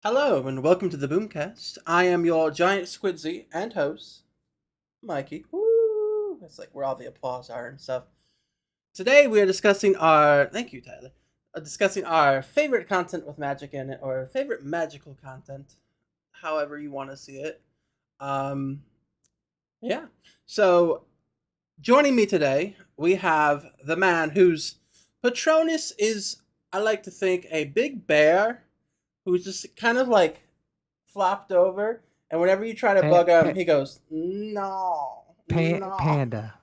Hello and welcome to the Boomcast. I am your giant squidzy and host, Mikey. Woo! It's like where all the applause are and stuff. Today we are discussing our thank you, Tyler. Discussing our favorite content with magic in it, or favorite magical content, however you want to see it. Um, yeah. So joining me today, we have the man whose Patronus is, I like to think, a big bear who's just kind of like flopped over, and whenever you try to Pa- bug him, pa- he goes, "No, no." panda,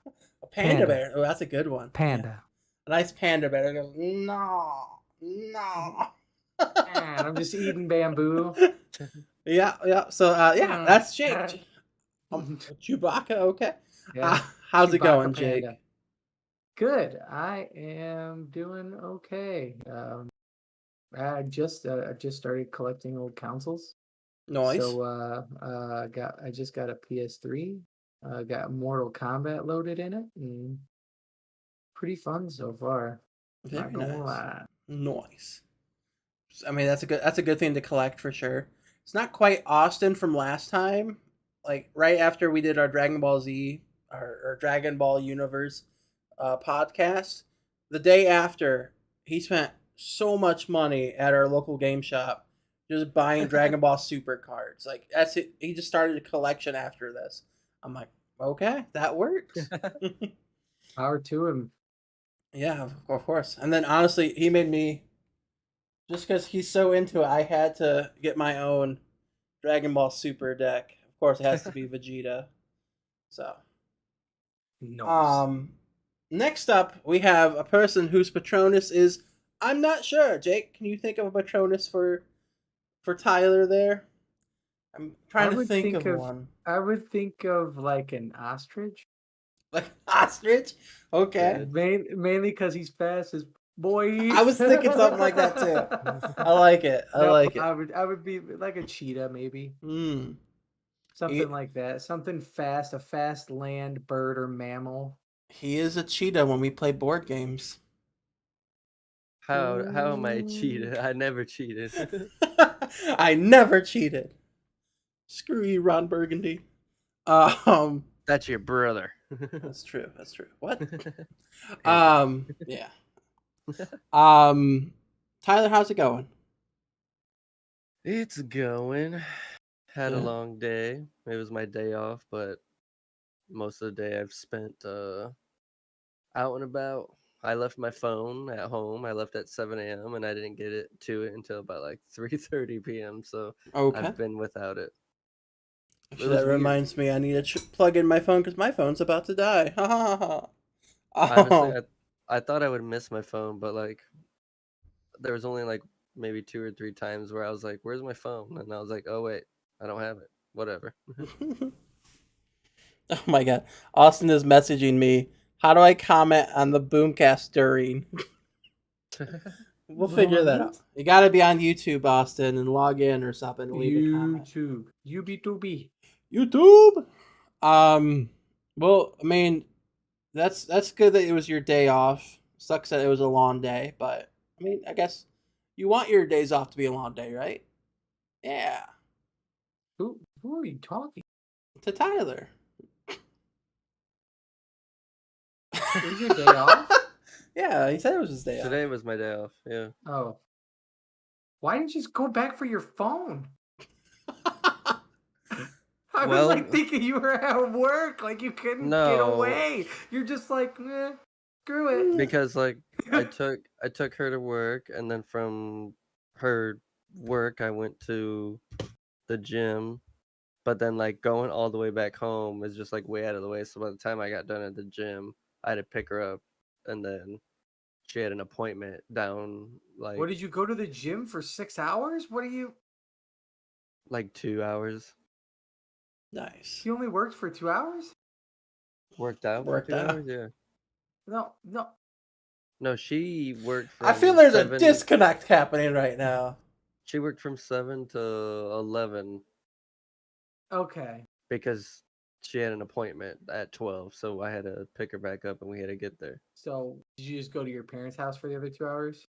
A panda panda, bear. Oh, that's a good one. Yeah, panda. a nice panda bear. He goes, "No, no." And I'm just eating bamboo. Yeah, yeah. So, yeah, Mm. that's Jake. Chewbacca. Okay. Uh, Yeah, how's it going, Chewbacca Jake? panda. Good. I am doing okay. I just started collecting old consoles. Noise. So I just got a PS3. Got Mortal Kombat loaded in it, and pretty fun so far. Not Very gonna nice. lie. Noise. I mean, that's a good thing to collect for sure. It's not quite Austin from last time. Like right after we did our Dragon Ball Z or Dragon Ball Universe podcast, the day after he spent so much money at our local game shop just buying Dragon Ball Super cards. Like that's it. He just started a collection after this. I'm like, okay, that works. Power to him. Yeah, of course. And then honestly, he made me just because he's so into it. I had to get my own Dragon Ball Super deck. Of course, it has to be Vegeta. So, Nice. um, next up we have a person whose Patronus is I'm not sure. Jake, can you think of a Patronus for Tyler there? I'm I trying to would think think of of one. I would think of like an ostrich. Like ostrich. Okay, Yeah, mainly because he's fast as I boys. was thinking something like that too. I like it. I No, like it. I would be like a cheetah maybe. Hmm. Something He like that. Something fast, a fast land bird or mammal. he is a cheetah when we play board games. How am I Ooh. cheated? I never cheated. I never cheated. Screw you, Ron Burgundy. Um, That's your brother. that's true. That's true. What? Anthony. Yeah. Um, Tyler, how's it going? It's going. Had a Yeah. long day. It was my day off, but most of the day I've spent out and about. I left my phone at home. I left at 7 a.m. and I didn't get it to it until about like 3:30 p.m. So Okay. I've been without it. It Actually, that was weird. reminds me, I need to plug in my phone because my phone's about to die. Ha ha ha ha. Honestly, I thought I would miss my phone, but like there was only like maybe 2 or 3 times where I was like, "Where's my phone?" And I was like, "Oh wait, I don't have it. Whatever." Oh my god. Austin is messaging me. How do I comment on the Boomcast during? We'll figure that out. What? You gotta be on YouTube, Austin, and log in or something and leave a comment. YouTube. UB2B. YouTube. Um. Well, I mean, that's good that it was your day off. Sucks that it was a long day, but I mean, I guess you want your days off to be a long day, right? Yeah. Who are you talking? To Tyler. It was your day off? Yeah, he said it was his day Today off. was my day off. Yeah. Oh. Why didn't you just go back for your phone? I was like Well, thinking you were at work, like you couldn't get no, away. You're just like, screw it. because like I took her to work, and then from her work I went to the gym. But then like going all the way back home is just like way out of the way. So by the time I got done at the gym, I had to pick her up, and then she had an appointment down What did you go to the gym for 6 hours? What are you? like 2 hours. Nice. He only worked for 2 hours? Worked out for Worked two out. hours. Yeah. No, no. No, she worked I feel from there's a 7. disconnect happening right now. She worked from 7 to 11 Okay. because she had an appointment at 12. So I had to pick her back up, and we had to get there. So did you just go to your parents' house for the other 2 hours?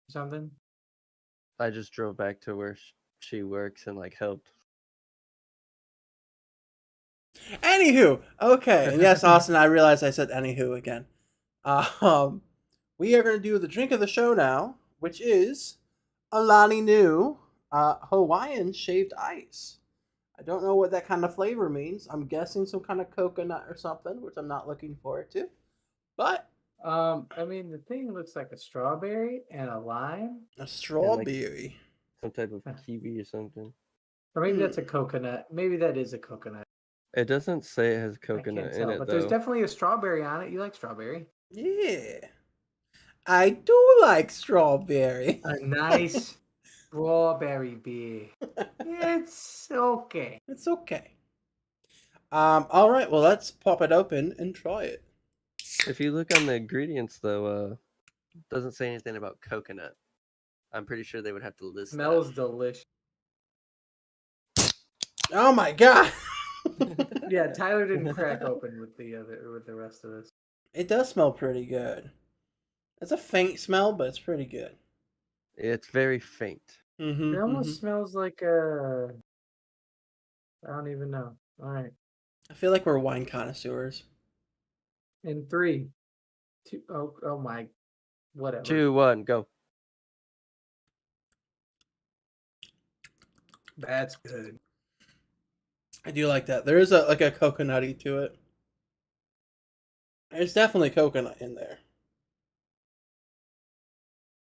Or something? I just drove back to where she works and like helped. Anywho, okay, and yes, Austin, I realized I said anywho again. Um, we are going to do the drink of the show now, which is Alani Nu Hawaiian shaved ice. I don't know what that kind of flavor means. I'm guessing some kind of coconut or something, which I'm not looking forward to. But I mean, the thing looks like a strawberry and a lime, a strawberry. Some type of kiwi or something. or maybe that's a coconut. Maybe that is a coconut. It doesn't say it has I can't coconut tell, in it but though. there's definitely a strawberry on it. You like strawberry? Yeah. I do like strawberry. A nice strawberry beer. It's okay. It's okay. All right, well, let's pop it open and try it. If you look on the ingredients though, it doesn't say anything about coconut. I'm pretty sure they would have to list Smells delicious. Oh my god. Yeah, Tyler didn't crack open with the rest of this. It does smell pretty good. It's a faint smell, but it's pretty good. It's very faint. Mm-hmm, It almost smells like a. I don't even know. All right. I feel like we're wine connoisseurs. In 3, 2. Oh my. Whatever. 2, 1, go. That's good. I do like that. There is a coconutty to it. There's definitely coconut in there.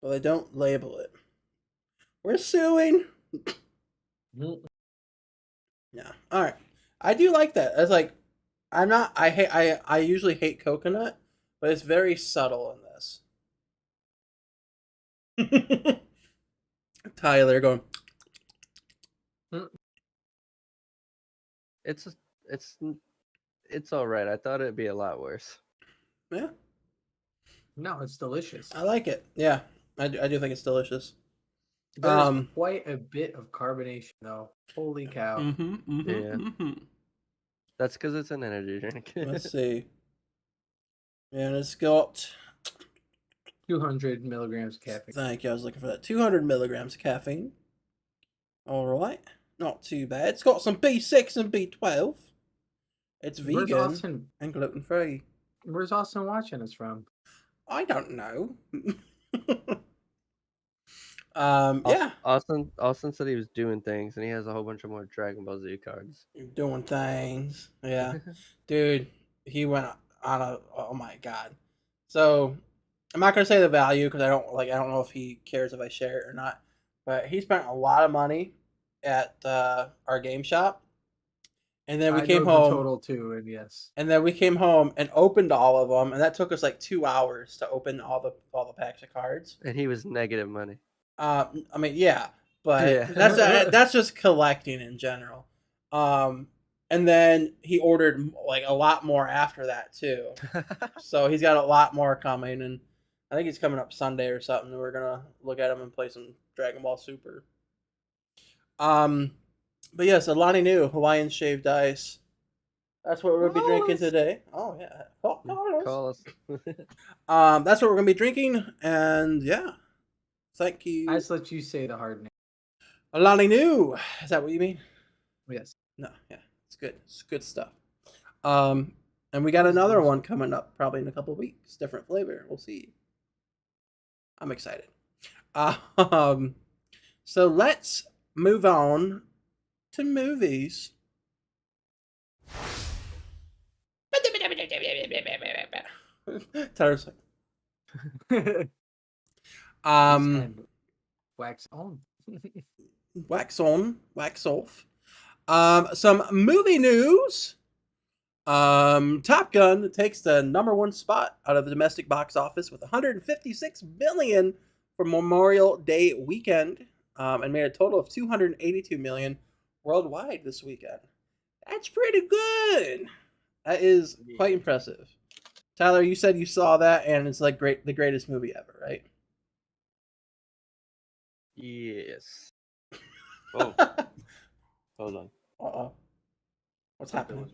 But they don't label it. We're suing. Yeah. All right. I do like that. It's like I'm not. I usually hate coconut, but it's very subtle in this. Tyler going. It's all right. I thought it'd be a lot worse. Yeah. No, it's delicious. I like it. Yeah. I do think it's delicious. There's quite a bit of carbonation, though. Holy cow. Yeah. That's because it's an energy drink. Let's see. And it's got 200 milligrams of caffeine. Thank you. I was looking for that. 200 milligrams of caffeine. All right. Not too bad. It's got some B6 and B12. It's vegan and gluten free. Where's Austin watching us from? I don't know. Yeah. Austin said he was doing things, and he has a whole bunch of more Dragon Ball Z cards. Doing things. Yeah. Dude, he went on a. Oh my god. So, I'm not gonna say the value because I don't know if he cares if I share it or not. But he spent a lot of money at our game shop, and then we came home. Total too, and yes. And then we came home and opened all of them, and that took us like 2 hours to open all the packs of cards. And he was negative money. I mean, yeah, but Yeah. that's just collecting in general. And then he ordered like a lot more after that too. So he's got a lot more coming, and I think he's coming up Sunday or something. And we're gonna look at him and play some Dragon Ball Super. But yes, Alani Nu Hawaiian shaved ice. That's what we're gonna be drinking today. Oh yeah, Call us. That's what we're gonna be drinking, and yeah, thank you. I just let you say the hard name. Alani Nu. Is that what you mean? Yes. No, yeah, it's good. It's good stuff. And we got another one coming up probably in a couple of weeks. Different flavor. We'll see. I'm excited. So let's move on to movies. Tyler's like, wax on. wax on, wax off. Some movie news. Top Gun takes the #1 spot out of the domestic box office with 156 million for Memorial Day weekend, and made a total of 282 million worldwide this weekend. That's pretty good. That is quite impressive. Tyler, you said you saw that, and it's like the greatest movie ever, right? Yes. Oh, hold on. Uh-oh. What's happening?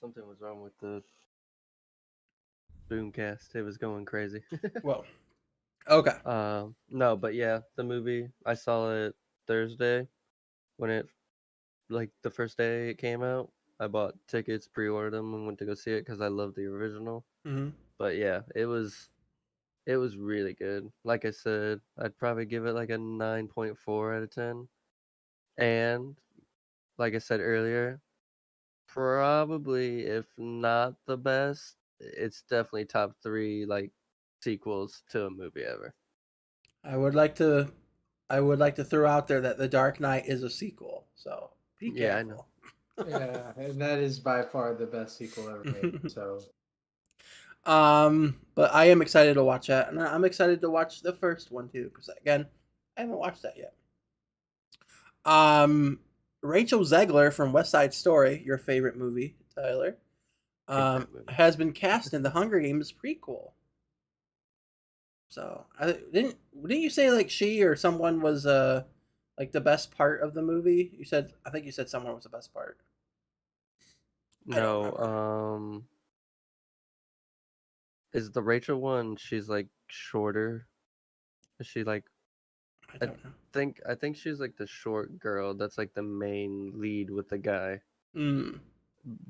Something was wrong with the Boomcast. It was going crazy. Well, Okay. No, but yeah, the movie I saw it Thursday when it like the first day it came out. I bought tickets, pre-ordered them, and went to go see it because I love the original. Hmm. But yeah, it was really good. Like I said, I'd probably give it like a 9.4 out of 10. And like I said earlier, probably if not the best, it's definitely top 3 like sequels to a movie ever. I would like to. I would like to throw out there that The Dark Knight is a sequel, so be Yeah, I know. careful. Yeah, and that is by far the best sequel ever made. So But I am excited to watch that, and I'm excited to watch the first one too, because again, I haven't watched that yet. Um, Rachel Zegler from West Side Story, your favorite movie, Tyler, Hate that movie. has been cast in the Hunger Games prequel. So I didn't you say like she or someone was like the best part of the movie? I think you said someone was the best part. I don't No, remember. is the Rachel one, she's like shorter? Is she like I I don't know. I think she's like the short girl that's like the main lead with the guy. Mm.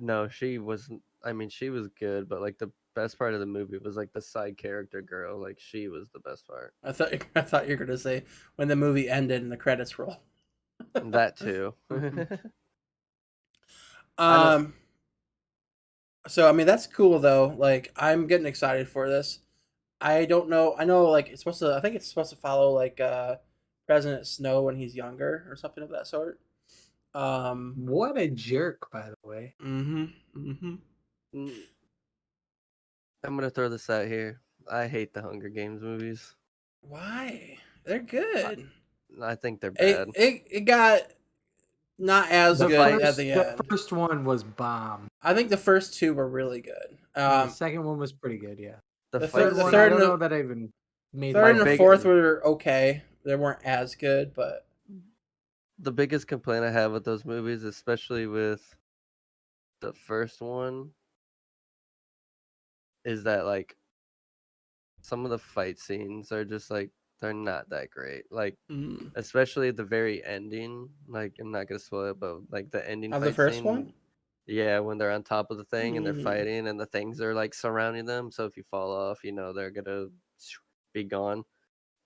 No, she wasn't. I mean, she was good, but like the best part of the movie was like the side character girl. Like she was the best part. I thought you were gonna say when the movie ended and the credits roll. That too. Mhm. I don't. Um. So I mean that's cool though. Like I'm getting excited for this. I don't know. I know like it's supposed to. I think it's supposed to follow like President Snow when he's younger or something of that sort. Um. what a jerk, by the way. Mhm. Mhm. Mm, I'm gonna throw this out here. I hate the Hunger Games movies. Why? They're I, good. I think they're It bad. it it got not as The good fight. at the The end. first one was bomb. I think the first two were really good. And the second one was pretty good, yeah. The The fight third the Third one, I third and don't scene. know the that I even made it third My and the over. big. fourth were okay. They weren't as good, but The biggest complaint I have with those movies, especially with the first one, is that like some of the fight scenes are just like they're not that great. Like mm. especially at the very ending. Like I'm not gonna spoil it, but like the ending Of the fight first one. scene. Yeah, when they're on top of the thing and they're Mm. fighting and the things are like surrounding them. So if you fall off, you know they're gonna be gone.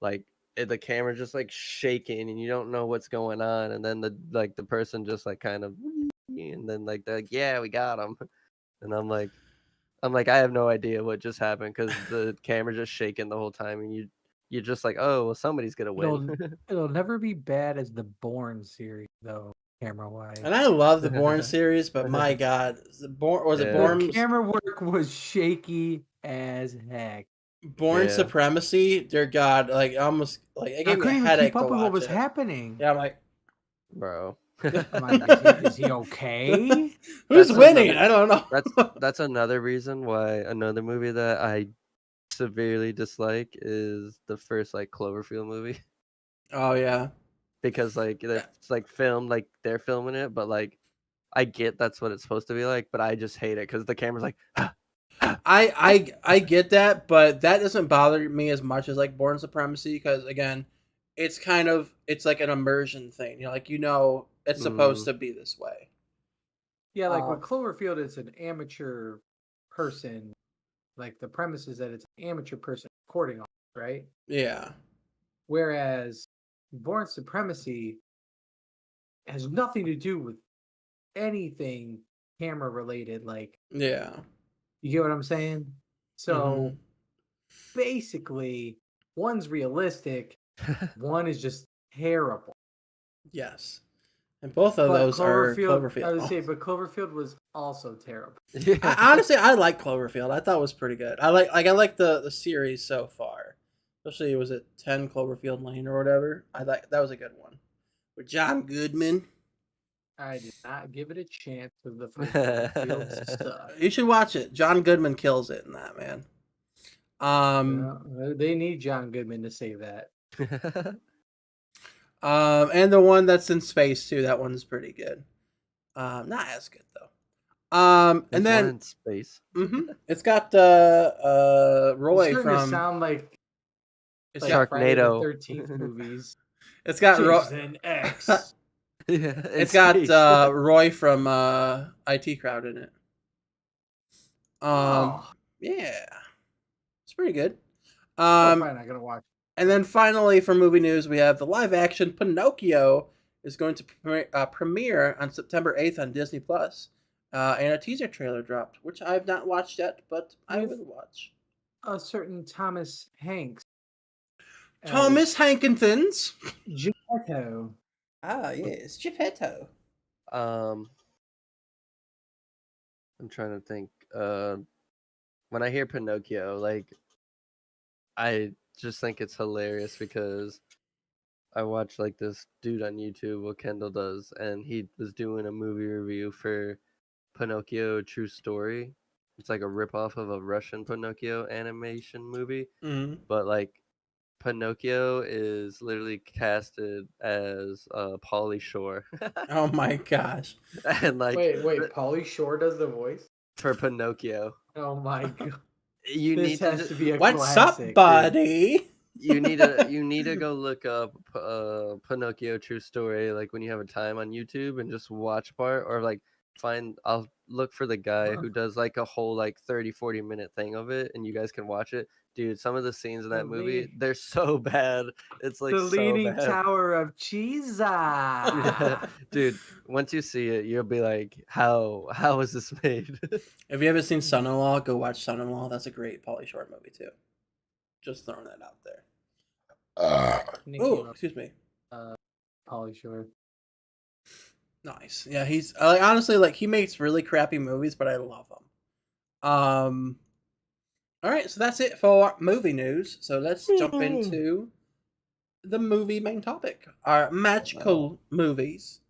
Like the camera just like shaking and you don't know what's going on, and then the person just like kind of and then like they're like, yeah, we got him, and I'm like, I have no idea what just happened because the camera just shaking the whole time, and you're just like, oh, well, somebody's gonna win. It'll never be bad as the Bourne series though, camera wise. And I love the Bourne series, but my God, the Bourne was it Yeah, The Bourne's camera work was shaky as heck. Bourne yeah, Supremacy? Dear God, like almost like it I gave me a couldn't even keep headache to up with what watch was it. happening. Yeah, I'm like, bro. I'm like, is he okay? who's That's winning? another. I don't know. That's another reason why another movie that I severely dislike is the first like Cloverfield movie Oh yeah. because like it's like filmed like they're filming it, but like I get that's what it's supposed to be like, but I just hate it because the camera's like, I get that, but that doesn't bother me as much as like Born Supremacy because again, it's like an immersion thing. Like it's supposed mm, to be this way. Yeah, like with Um, Cloverfield, it's an amateur person. Like the premise is that it's an amateur person recording all, right? yeah, Whereas Born Supremacy has nothing to do with anything camera related. Like, yeah. you get what I'm saying? Hmm. So basically, one's realistic, one is just terrible. Yes, and both of But those are Cloverfield, I Cloverfield. would say, but Cloverfield was also terrible. yeah, I like Cloverfield. I thought it was pretty good. I like the series so far. Especially was it 10 Cloverfield Lane or whatever. I like that was a good one with John Goodman. I did not give it a chance because the first Cloverfield sucked. You should watch it. John Goodman kills it in that man. Yeah, they need John Goodman to say that. And the one that's in space too. That one's pretty good. Not as good though. And There's one then in space. Mm-hmm. it's got It's Roy starting to from sound like It's like got Friday the Sharknado. 13th movies. it's got Jason X. Yeah, in it's got space. Roy from IT Crowd in it. Oh, Yeah, it's pretty good. I'm probably not gonna watch. And then finally, for movie news, we have the live-action Pinocchio is going to premiere on September 8th on Disney Plus, and a teaser trailer dropped, which I have not watched yet, but I With- will watch. A certain Thomas Hanks. Thomas Hankintons. Geppetto. Ah, yes, Geppetto. I'm trying to think. When I hear Pinocchio, like, I just think it's hilarious because I watch like this dude on YouTube, what Kendall does, and he was doing a movie review for Pinocchio True Story. It's like a ripoff of a Russian Pinocchio animation movie, Mm. but like Pinocchio is literally casted as Pauly Shore, Oh my gosh. and like Wait, Pauly Shore does the voice? for Pinocchio, Oh my god. you This need has to be a What's classic. up, buddy? you need to go look up Pinocchio True Story like when you have a time on YouTube and just watch part or like I'll look for the guy who does like a whole like 30-40 minute thing of it and you guys can watch it. Dude, some of the scenes in that The movie, lead- they're so bad. It's like The so Leaning bad. Tower of Cheese. Yeah. Dude, once you see it, you'll be like, how is this made? If you haven't seen Son-in-Law, go watch Son-in-Law. That's a great Pauly Shore movie too. Just throwing that out there. Oh, excuse me. Pauly Shore. Nice. Yeah, he's like honestly like he makes really crappy movies, but I love him. All right, so that's it for movie news. So let's jump into the movie main topic, our magical movies.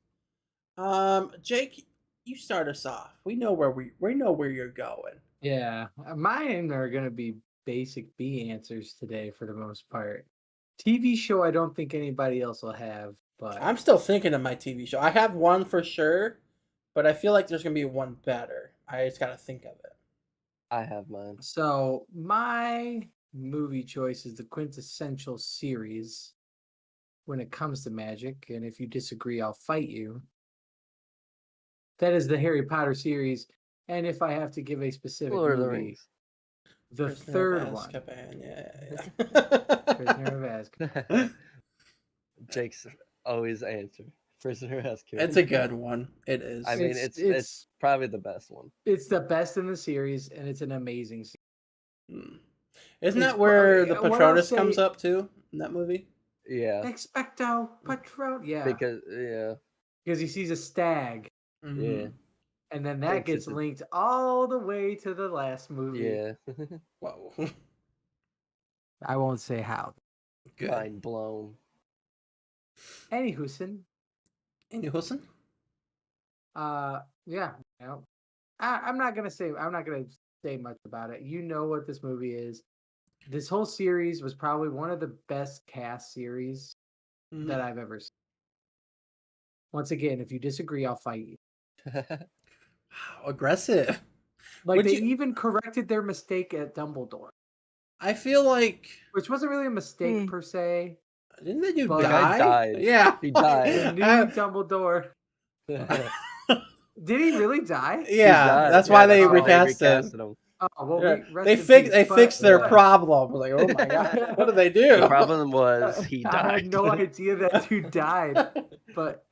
Jake, you start us off. We know where you're going. Yeah, mine are gonna be basic B answers today for the most part. TV show, I don't think anybody else will have, but I'm still thinking of my TV show. I have one for sure, but I feel like there's gonna be one better. I just gotta think of it. I have mine. so my movie choice is the quintessential series when it comes to magic, and if you disagree, I'll fight you. That is the Harry Potter series, and if I have to give a specific Lord of the movie, Rings. the Prisoner third of one, Azkaban, yeah. Prisoner of Azkaban. Jake's always answer. Prisoner has killed. It's a good one. It is. I mean, it's probably the best one. It's the best in the series, and it's an amazing series. Isn't It's that where pro- the what I'll Patronus say- comes up too in that movie? Yeah, Expecto Patron, yeah, because because he sees a stag, yeah, and then that Thinks gets it's a- linked all the way to the last movie. yeah. Whoa. I won't say how. Good. Mind blown. Anywhosen, Andy Wilson? yeah, I'm not gonna say much about it. You know what this movie is. This whole series was probably one of the best cast series that I've ever seen. Once again, if you disagree, I'll fight you. Wow, aggressive. Like Would they you- even corrected their mistake at Dumbledore, I feel like which wasn't really a mistake per se. didn't the dude But- The guy die? died. Yeah, He died. The new Dumbledore. Did he really die? Yeah, died. that's Yeah, why they that's why recast him. recasted him. Oh well, Yeah. rest They in fixed peace, fixed their but- problem. Like, oh my god, what did they do? The problem was he I died. had no idea that dude died. But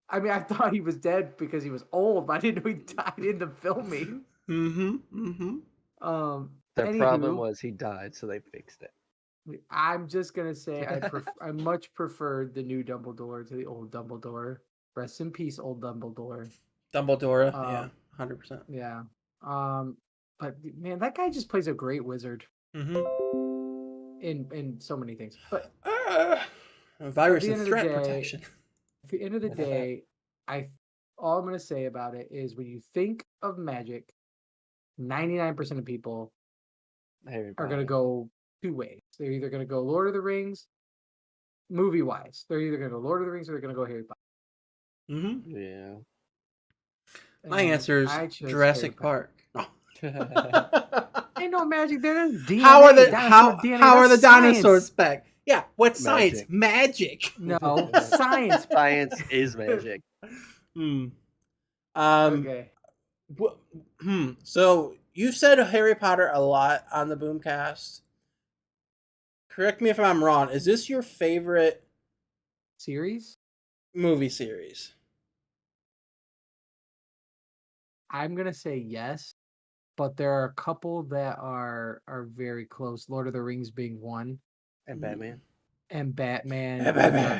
I mean, I thought he was dead because he was old, but I didn't know he died in the filming. Mm-hmm. Their problem Anywho, was he died, so they fixed it. I'm just gonna say I much preferred the new Dumbledore to the old Dumbledore. Rest in peace, old Dumbledore. Dumbledore, yeah, 100%. Yeah. But man, that guy just plays a great wizard Mm-hmm. in so many things. But Virus At the and end of the threat day- protection. at the end of the day, all I'm gonna say about it is when you think of magic, 99% of people Harry are gonna Potter. go two ways. They're either gonna go Lord of the Rings, movie wise. They're either gonna go Lord of the Rings or they're gonna go Harry Potter. Mm-hmm. Yeah. My And answer is I chose Jurassic Harry Potter. Park. Ain't no magic there. There's DNA. How are the dinosaur DNA. how are the That's science. dinosaurs back? Yeah, what's science? Magic. Magic. No, science. Science is magic. Hmm. Okay. So you said Harry Potter a lot on the Boomcast. Correct me if I'm wrong. Is this your favorite Series? movie series? I'm gonna say yes, but there are a couple that are very close. Lord of the Rings being one, And Batman. and Batman, And the Batman.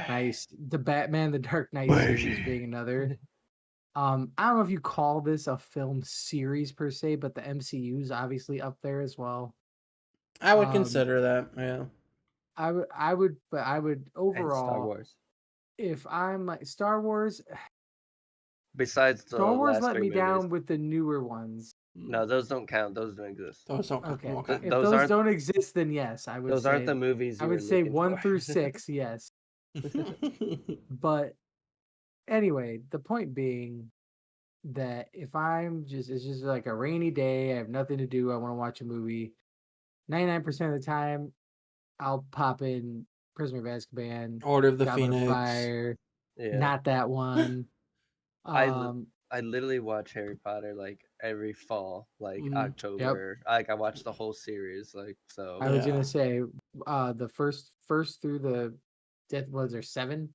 Dark Knight, the Dark Knight series being another. I don't know if you call this a film series per se, but the MCU is obviously up there as well. I would Um, consider that. Yeah. I would, but I would And overall. Star Wars. If I'm like Star Wars, Besides the Star Wars last let 3 me movies. down with the newer ones. No, those don't count. Those don't exist. Those don't Okay. okay. If Those those aren't- don't exist, then yes, I would Those say. aren't the movies I you would were say looking 1 for. through 6, yes. But anyway, the point being that if it's just like a rainy day, I have nothing to do, I want to watch a movie. 99% of the time, I'll pop in Prisoner of Azkaban, Order of the Goblet of Phoenix. Fire, Yeah. not that one. I literally watch Harry Potter like every fall, like Mhm. October. Like I watch the whole series, like so. I was Yeah. gonna say, the first through the death was there 7?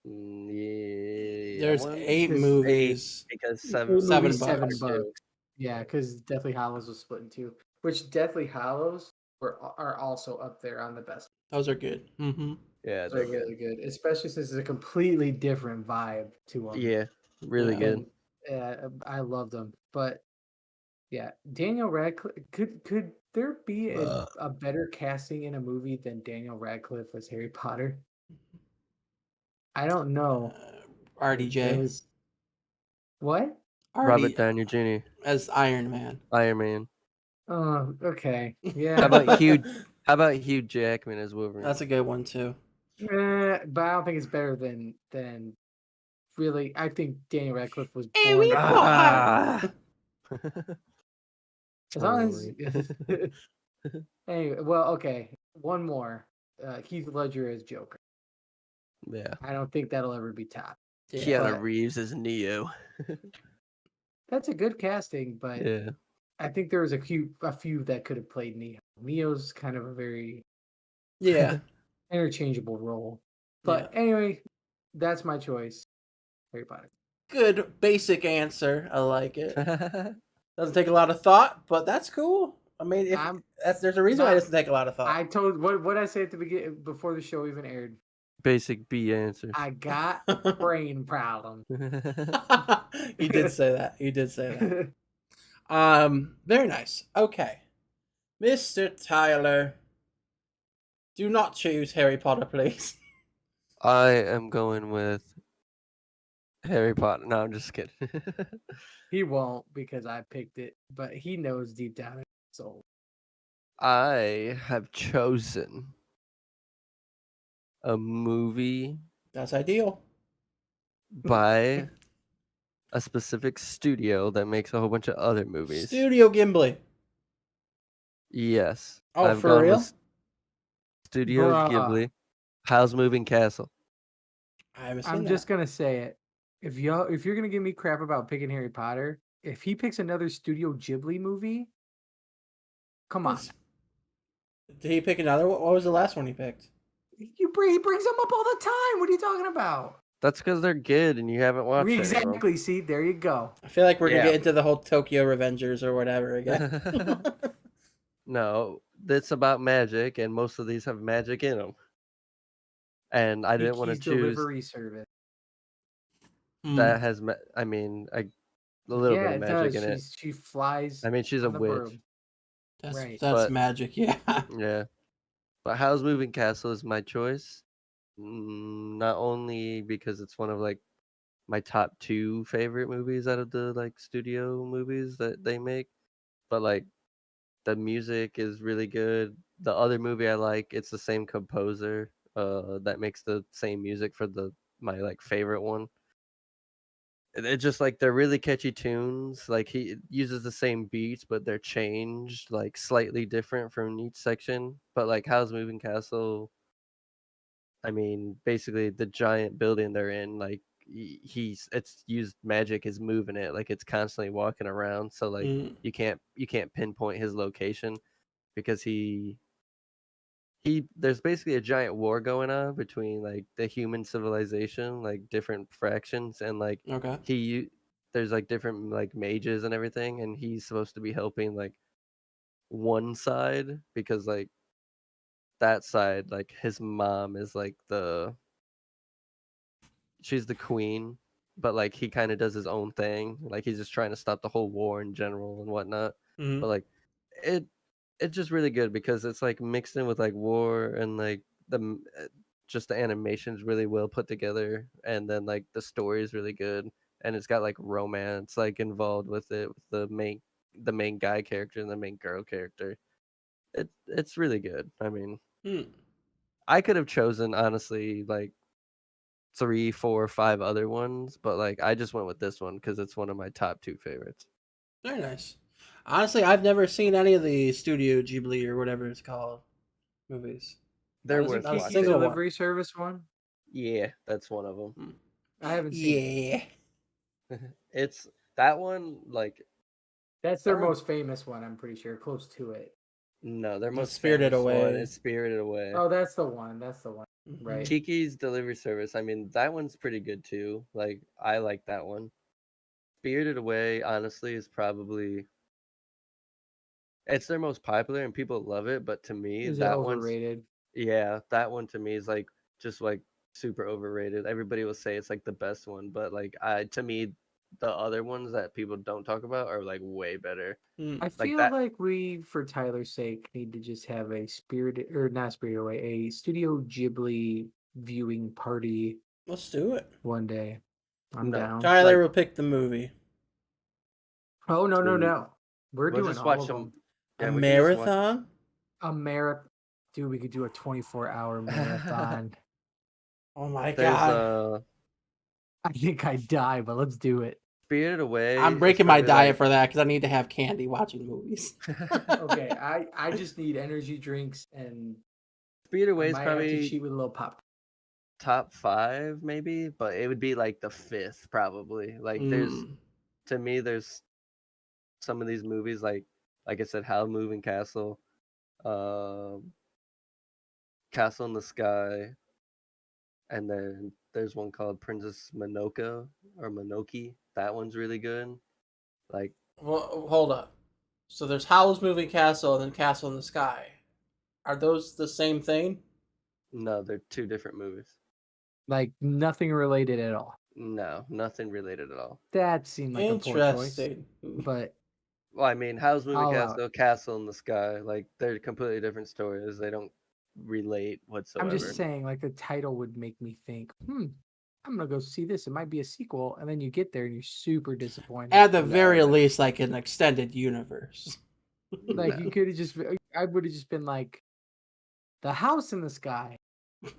Yeah, There's one, 8 Because- movies. because Eight 7 Seven movies, books. 7 are 2. books. Yeah, because Deathly Hallows was split in 2, which Deathly Hallows are also up there on the best. Those are good. Mm-hmm. Yeah, They're they're good. really good, especially since it's a completely different vibe to them. Yeah, really Yeah. good. Yeah, I love them. But yeah, Daniel Radcliffe, could there be a better casting in a movie than Daniel Radcliffe as Harry Potter? I don't know. RDJ. There was what? Robert Downey Jr. as Iron Man. Iron Man. Oh, okay. Yeah. How about Hugh? How about Hugh Jackman as Wolverine? That's a good one too. But I don't think it's better than really. I think Daniel Radcliffe was Harry born. Potter. As long as Totally. anyway, well, okay. One more. Heath Ledger as Joker. Yeah. I don't think that'll ever be topped. Keanu but- Reeves as Neo. That's a good casting, but Yeah. I think there was a few that could have played Neo. Neo's kind of a very Yeah. interchangeable role. But anyway, that's my choice. Harry Potter. Good basic answer. I like it. Doesn't take a lot of thought, but that's cool. I mean, there's a reason why it doesn't take a lot of thought. I told what I say at the beginning before the show even aired. Basic B answers. I got brain problem. You did say that. You did say that. Very nice. Okay. Mr. Tyler, do not choose Harry Potter, please. I am going with Harry Potter. No, I'm just kidding. He won't because I picked it, but he knows deep down in his soul. I have chosen a movie That's ideal. by a specific studio that makes a whole bunch of other movies. Studio Gimli. Yes. Oh, I've for gone real? with Studio Bruh. Ghibli. How's Moving Castle? I haven't seen I'm that. just gonna say it. If you're gonna give me crap about picking Harry Potter, if he picks another Studio Ghibli movie, come on. Did he pick another? What was the last one he picked? He brings them up all the time. What are you talking about? That's because they're good and you haven't watched it. Exactly. See, there you go. I feel like we're gonna Yeah. get into the whole Tokyo Revengers or whatever again. No, it's about magic, and most of these have magic in them. And I didn't want to Kiki's choose delivery service. that has. A little Yeah, bit of it magic does. in it. She flies. I mean, she's a on the witch. broom. That's Right. But- magic, yeah. Yeah, but How's Moving Castle is my choice. Not only because it's one of like my top 2 favorite movies out of the like studio movies that they make, but like the music is really good. The other movie I like, it's the same composer that makes the same music for my like favorite one. It's just like they're really catchy tunes. Like he uses the same beats, but they're changed like slightly different from each section. But like Howl's Moving Castle, I mean, basically the giant building they're in, like he's it's used magic is moving it, like it's constantly walking around. So like Mm. you can't pinpoint his location because he there's basically a giant war going on between like the human civilization, like different fractions, and like Okay. there's like different like mages and everything, and he's supposed to be helping like one side because like that side, like his mom is like she's the queen, but like he kind of does his own thing, like he's just trying to stop the whole war in general and whatnot. Mm-hmm. But like it it's just really good because it's like mixed in with like war and like just the animation's really well put together, and then like the story is really good, and it's got like romance like involved with it, with the main guy character and the main girl character. It's really good. I mean, Mm. I could have chosen honestly like 3, 4, 5 other ones, but like I just went with this one because it's one of my top 2 favorites. Very nice. Honestly, I've never seen any of the Studio Ghibli or whatever it's called movies. They're Not worth a Kiki's single watching. one. Delivery Service one. Yeah, that's one of them. Mm. I haven't seen it. Yeah. It's that one like That's I their don't most famous one. I'm pretty sure, close to it. no, their The most Spirited famous one Away. is Spirited Away. Oh, that's the one. That's the one. Mhm. Right. Kiki's Delivery Service, I mean, that one's pretty good too. Like I like that one. Spirited Away honestly is probably it's their most popular and people love it, but to me Is it that one's overrated? yeah, that one to me is like just like super overrated. Everybody will say it's like the best one, but like I to me the other ones that people don't talk about are like way better. Mm. I Like feel that like we, for Tyler's sake, need to just have a Spirited or not Spirited Away, a Studio Ghibli viewing party Let's do it. one day. I'm no. down. Tyler Like will pick the movie. Oh no no dude, no! We're we'll doing just all watch of them. them. A Yeah, we can just watch marathon? A marathon, dude. We could do a 24-hour marathon. Oh my There's god. I think I'd die, but let's do it. Spirited Away I'm is breaking my probably diet like for that because I need to have candy watching movies. Okay, I just need energy drinks and Spirited I Away is might have to probably cheat with a little pop. top 5 maybe, but it would be like the 5th probably. Like there's Mm. to me there's some of these movies like I said, How Moving Castle, um Castle in the Sky, and then there's one called Princess Mononoke or Monoki. That one's really good. Like Well, hold up. So there's Howl's Moving Castle and then Castle in the Sky. Are those the same thing? no, they're 2 different movies. Like nothing related at all. No, nothing related at all. That seemed like a poor choice, Interesting. but Well, I mean, How's Moving I'll allow it. Castle, Castle in the Sky, like they're completely different stories. They don't relate I'm whatsoever. just saying, like the title would make me think, I'm gonna go see this. It might be a sequel, and then you get there and you're super disappointed. At the very No. least, like an extended universe. Like No. you could have just, I would have just been like, the house in the sky,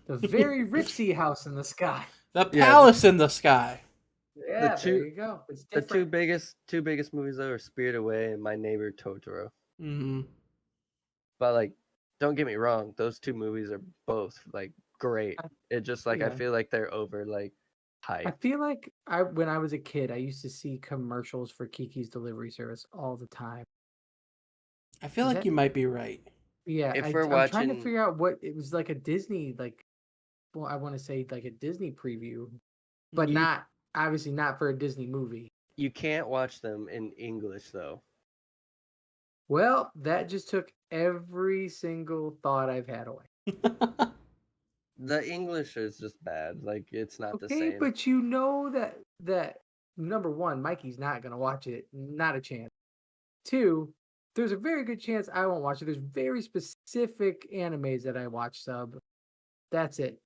the very ritzy house in the sky. The Yeah, Palace in the Sky. Yeah, two- there you go. It's The different. two biggest movies though are Spirited Away and My Neighbor Totoro. Mm-hmm. But like, don't get me wrong, those 2 movies are both like great. It just like I Yeah. feel like they're over like I hype. feel like when I was a kid, I used to see commercials for Kiki's Delivery Service all the time. I feel Is like that- you might be right. Yeah, If I'm we're trying to watching- figure out what it was like a Disney, like, well, I want to say like a Disney preview, but You- not obviously not for a Disney movie. You can't watch them in English though. Well, that just took every single thought I've had away. The English is just bad. Like it's not the Okay, same. but you know that number one, Mikey's not gonna watch it. Not a chance. Two, there's a very good chance I won't watch it. There's very specific animes that I watch sub. That's it.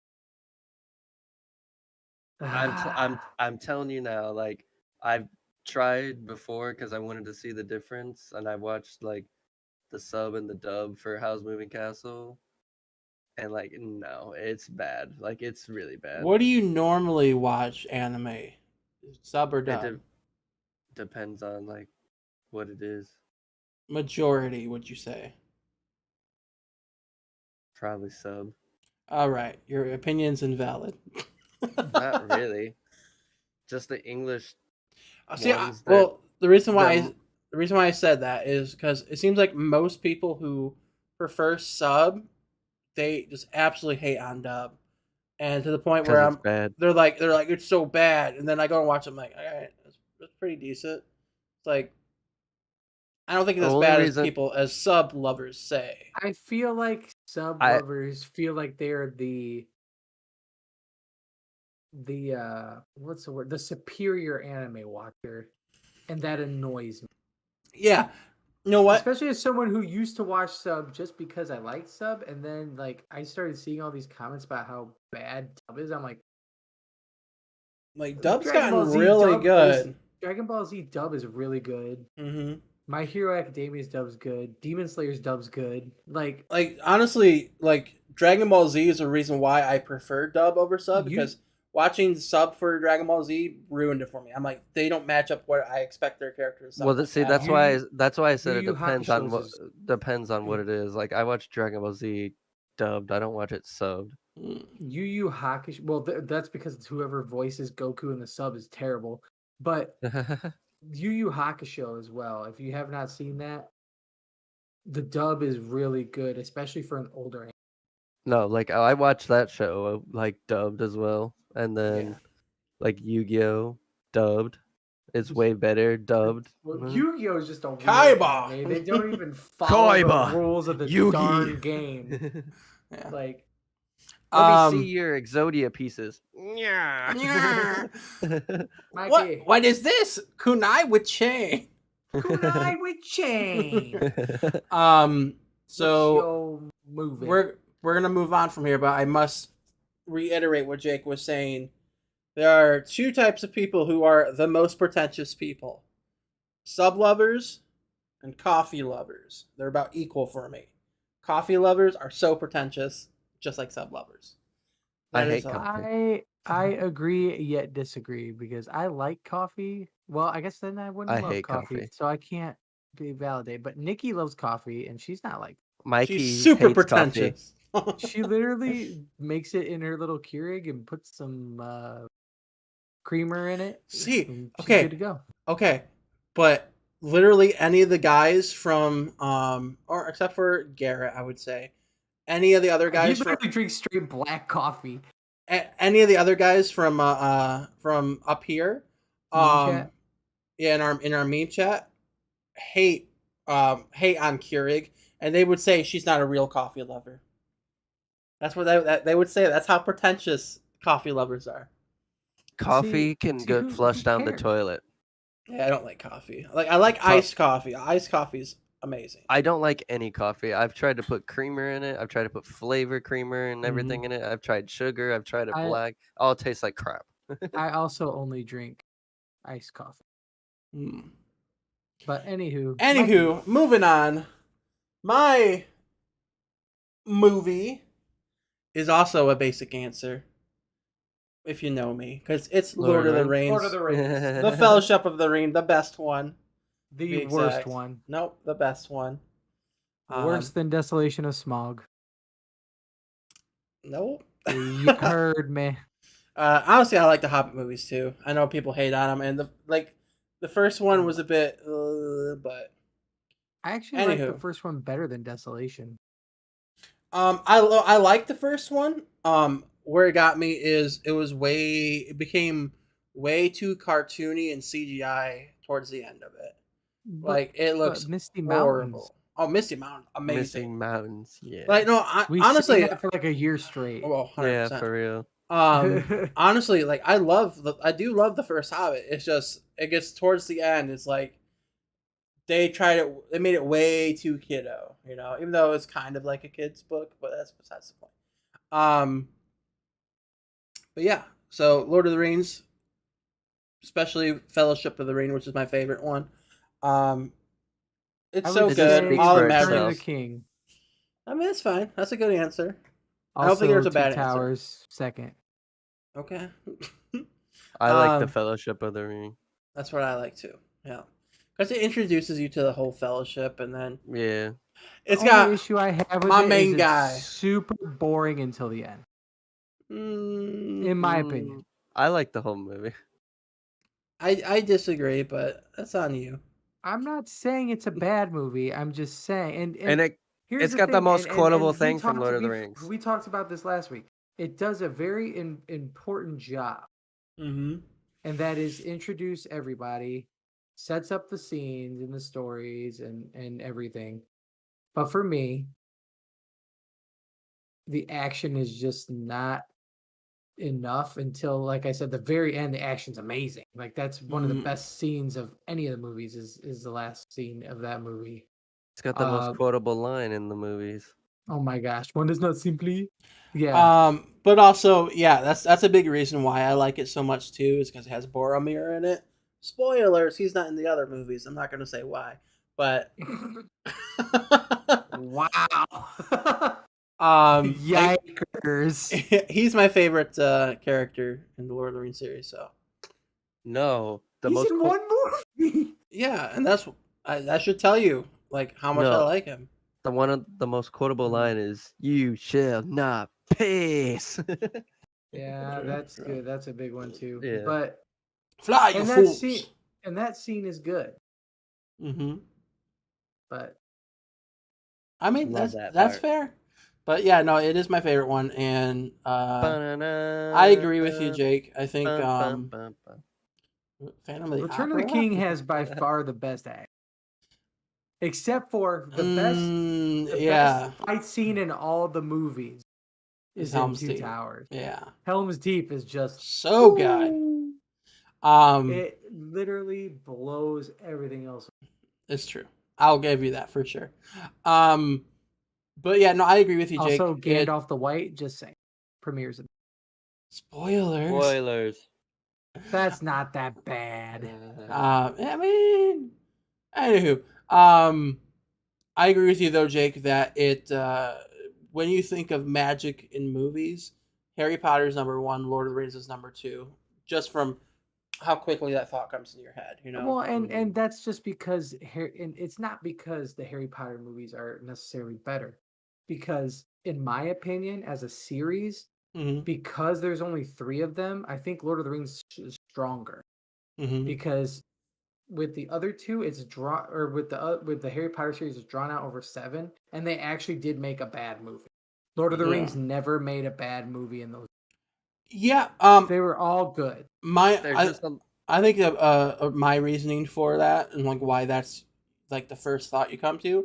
I'm telling you now, like I've tried before because I wanted to see the difference, and I watched like the sub and the dub for How's Moving Castle, and like no, it's bad. Like it's really bad. What do you normally watch anime? Sub or It dub? depends on like what it is. Majority, would you say? Probably sub. All right, your opinion's invalid. Not really. Just the English See, ones that well, the reason why the I said that is because it seems like most people who prefer sub, they just absolutely hate on dub, and to the point where because it's bad. they're like it's so bad, and then I go and watch them like, all right, it's pretty decent. It's like I don't think it's The as only bad as reason people as sub lovers say. I feel like sub I lovers feel like they're the what's the word? The superior anime watcher, and that annoys me. Yeah, you know what? Especially as someone who used to watch sub just because I like sub, and then like I started seeing all these comments about how bad dub is. I'm like, Like dub's Dragon Ball gotten Z really dub good. Dragon Ball Z dub is really good. Mm-hmm. My Hero Academia's dub's good. Demon Slayer's dub's good. Like Honestly, like Dragon Ball Z is a reason why I prefer dub over sub you, because watching sub for Dragon Ball Z ruined it for me. I'm like, they don't match up what I expect their characters to sound well, like see, at that's all. why I said Yu it Yu depends on Hakusho's what is depends on what it is. Like I watch Dragon Ball Z dubbed. I don't watch it subbed. Mm. Yu Yu Hakusho. Well, that's because it's whoever voices Goku in the sub is terrible. But Yu Yu Hakusho as well. If you have not seen that, the dub is really good, especially for an older anime. No, like I watched that show like dubbed as well, and then Yeah. like Yu-Gi-Oh dubbed. It's way better dubbed. Well, Mhm. Yu-Gi-Oh is just a weird Kaiba! anime. They don't even follow Kaiba! the rules of the Yugi! darn game. Yeah. Like, Let me see your Exodia pieces. Yeah. Mikey, What is this? Kunai with chain. kunai with chain. So What's your movie? we're gonna move on from here, but I must reiterate what Jake was saying. There are two types of people who are the most pretentious people: sub lovers and coffee lovers. They're about equal for me. Coffee lovers are so pretentious, just like sub lovers. I That hate is all. coffee. I agree yet disagree because I like coffee. Well, I guess then I wouldn't I love hate coffee, coffee. so I can't be validated. But Nikki loves coffee, and she's not like Mikey She's super hates coffee. pretentious. she literally makes it in her little Keurig and puts some creamer in it. See, and she's okay. good to go. Okay, but literally any of the guys from or except for Garrett, I would say, any of the other He guys from literally drinks straight black coffee. any of the other guys from up here, Meme chat? yeah, in our meme chat, hate hate on Keurig, and they would say she's not a real coffee lover. That's what they would say. That's how pretentious coffee lovers are. Coffee can see, go who flush down the cares? toilet. Yeah, I don't like coffee. I like iced coffee. Iced coffee's amazing. I don't like any coffee. I've tried to put creamer in it. I've tried to put flavor creamer and everything in it. I've tried sugar. I've tried it I- black. All it tastes like crap. I also only drink iced coffee. Mm. But anywho, Anywho, moving on. My movie is also a basic answer, if you know me, because it's Lord of the Rings. Lord of the Rings, The Fellowship of the Ring, the best one. the worst one, Nope, the best one. worse than Desolation of Smog. Nope. You heard me. Honestly, I like the Hobbit movies too. I know people hate on them, and the first one was a bit, but I actually like the Anywho. first one better than Desolation. I like the first one. Where it got me is it became way too cartoony and CGI towards the end of it. Like it looks Misty horrible. Mountains. Oh, Misty Mountain, amazing. Missing mountains. Yeah. Like no, We honestly, sang that for like a year straight. well, 100%. Yeah, for real. Honestly, like I do love the first Hobbit. It's just it gets towards the end. It's like they made it way too kiddo, even though it's kind of like a kid's book, but that's besides the point. But yeah, so Lord of the Rings, especially Fellowship of the Ring, which is my favorite one. It's so would good. say All that Return of Return of matters. the King. I mean, it's fine. That's a good answer. I Also, don't think there's a Two bad answer. Towers second. Okay. I like the Fellowship of the Ring. That's what I like too. Yeah, because it introduces you to the whole Fellowship, and then Yeah, it's the got only issue I have with my it main is guy. it's super boring until the end. In my opinion. I like the whole movie. I disagree, but that's on you. I'm not saying it's a bad movie. I'm just saying, And here's it's the got the thing, most quotable we thing from talked- Lord of the we've- Rings. We talked about this last week. It does a very important job, Mm-hmm. and that is introduce everybody, sets up the scenes and the stories and everything. But for me, the action is just not enough until, like I said, the very end. The action's amazing. Like that's one of the best scenes of any of the movies. Is the last scene of that movie. It's got the most quotable line in the movies. Oh my gosh, one is not simply. Yeah. But also, yeah, that's a big reason why I like it so much too, is because it has Boromir in it. Spoilers, he's not in the other movies. I'm not gonna say why, but Wow. Yikers. He's my favorite character in the Lord of the Rings series. So no, he's in one movie. Yeah, and that should tell you like how much I like him. The one of the most quotable line is "You shall not pass." Yeah, that's good. That's a big one too. Yeah. But fly, you fools. That scene is good. Mm-hmm. But I mean, that's fair. But yeah, no, it is my favorite one, and I agree with you, Jake. I think Phantom of the Return Opera? of the King has by far the best act. Except for the best fight scene in all the movies is in Helm's Two Deep. Towers. Yeah. Helm's Deep is just so good. It literally blows everything else. It's true. I'll give you that for sure. But yeah, no, I agree with you, Jake. Also, Gandalf the White, just saying, premieres. Spoilers. That's not that bad. I mean, anywho, I agree with you though, Jake, that it when you think of magic in movies, Harry Potter's number one, Lord of the Rings is number two, just from how quickly that thought comes in your head, you know. Well, and that's just because and it's not because the Harry Potter movies are necessarily better, because in my opinion, as a series, because there's only 3 of them, I think Lord of the Rings is stronger. Because with the other 2, it's with the Harry Potter series, it's drawn out over 7, and they actually did make a bad movie. Lord of the Rings never made a bad movie in those. Yeah, they were all good. I think my reasoning for that and like why that's like the first thought you come to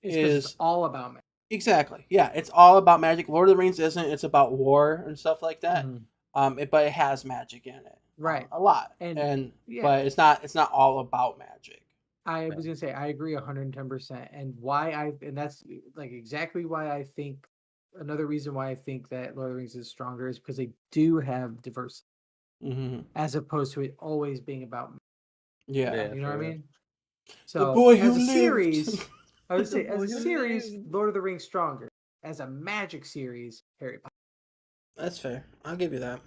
is it's all about magic. Exactly. Yeah, it's all about magic. Lord of the Rings isn't. It's about war and stuff like that. But it has magic in it. Right. A lot. But it's not all about magic. I was gonna say I agree 110%, and that's like exactly why I think another reason why I think that Lord of the Rings is stronger is because they do have diversity, as opposed to it always being about. Yeah, you know what I mean. So the boy as who a lived. series, I would say as a series, Lord of the Rings stronger. As a magic series, Harry Potter. That's fair. I'll give you that.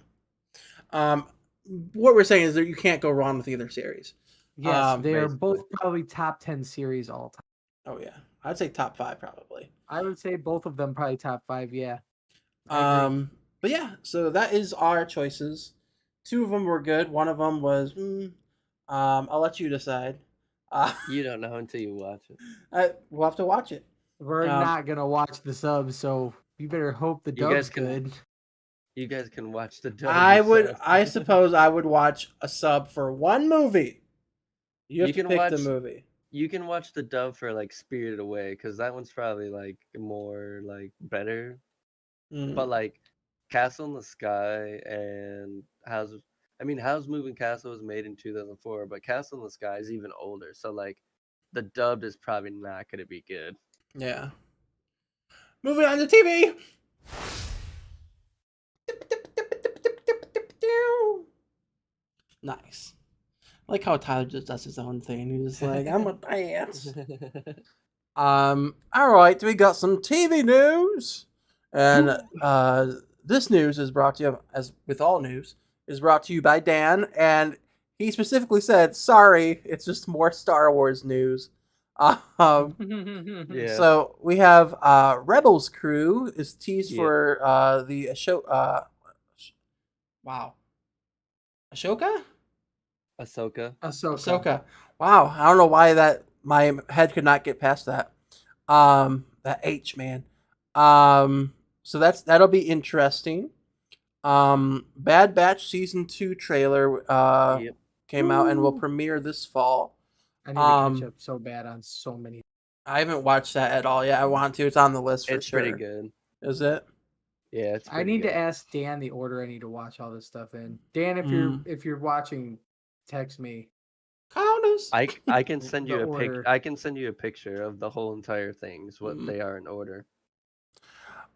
What we're saying is that you can't go wrong with either series. Yes, they are both probably top 10 series all time. Oh yeah, I'd say top 5 probably. I would say both of them probably top 5. Yeah. But yeah, so that is our choices. 2 of them were good. One of them was, I'll let you decide. You don't know until you watch it. We'll have to watch it. We're not gonna watch the sub, so you better hope the dub's good. You guys can watch the dub. I suppose I would watch a sub for one movie. You have to pick the movie. You can watch the dub for like Spirited Away, because that one's probably like more like better. But like Castle in the Sky and Howl's Moving Castle was made in 2004, but Castle in the Sky is even older. So like the dubbed is probably not gonna be good. Yeah. Moving on to TV. Nice. I like how Tyler just does his own thing. He's just like, I'm a dance. Alright, we got some TV news. And this news is brought to you, as with all news, is brought to you by Dan, and he specifically said, "Sorry, it's just more Star Wars news." Um, Yeah. so we have Rebels crew is teased Yeah. for the show. Wow, Ashoka. Ahsoka. Ahsoka. Ahsoka. Wow, I don't know why that my head could not get past that. That H man. So that'll be interesting. Bad Batch season 2 trailer Yep. came out and will Woo. premiere this fall. I need to catch up so bad on so many. I haven't watched that at all yet. I want to. It's on the list for It's sure. pretty good. Is it? Yeah, it's I pretty need good. to ask Dan the order I need to watch all this stuff in. Dan, Mm. if you're watching, text me Count us. I can send the you a order. I can send you a picture of the whole entire things, what Mm. they are in order.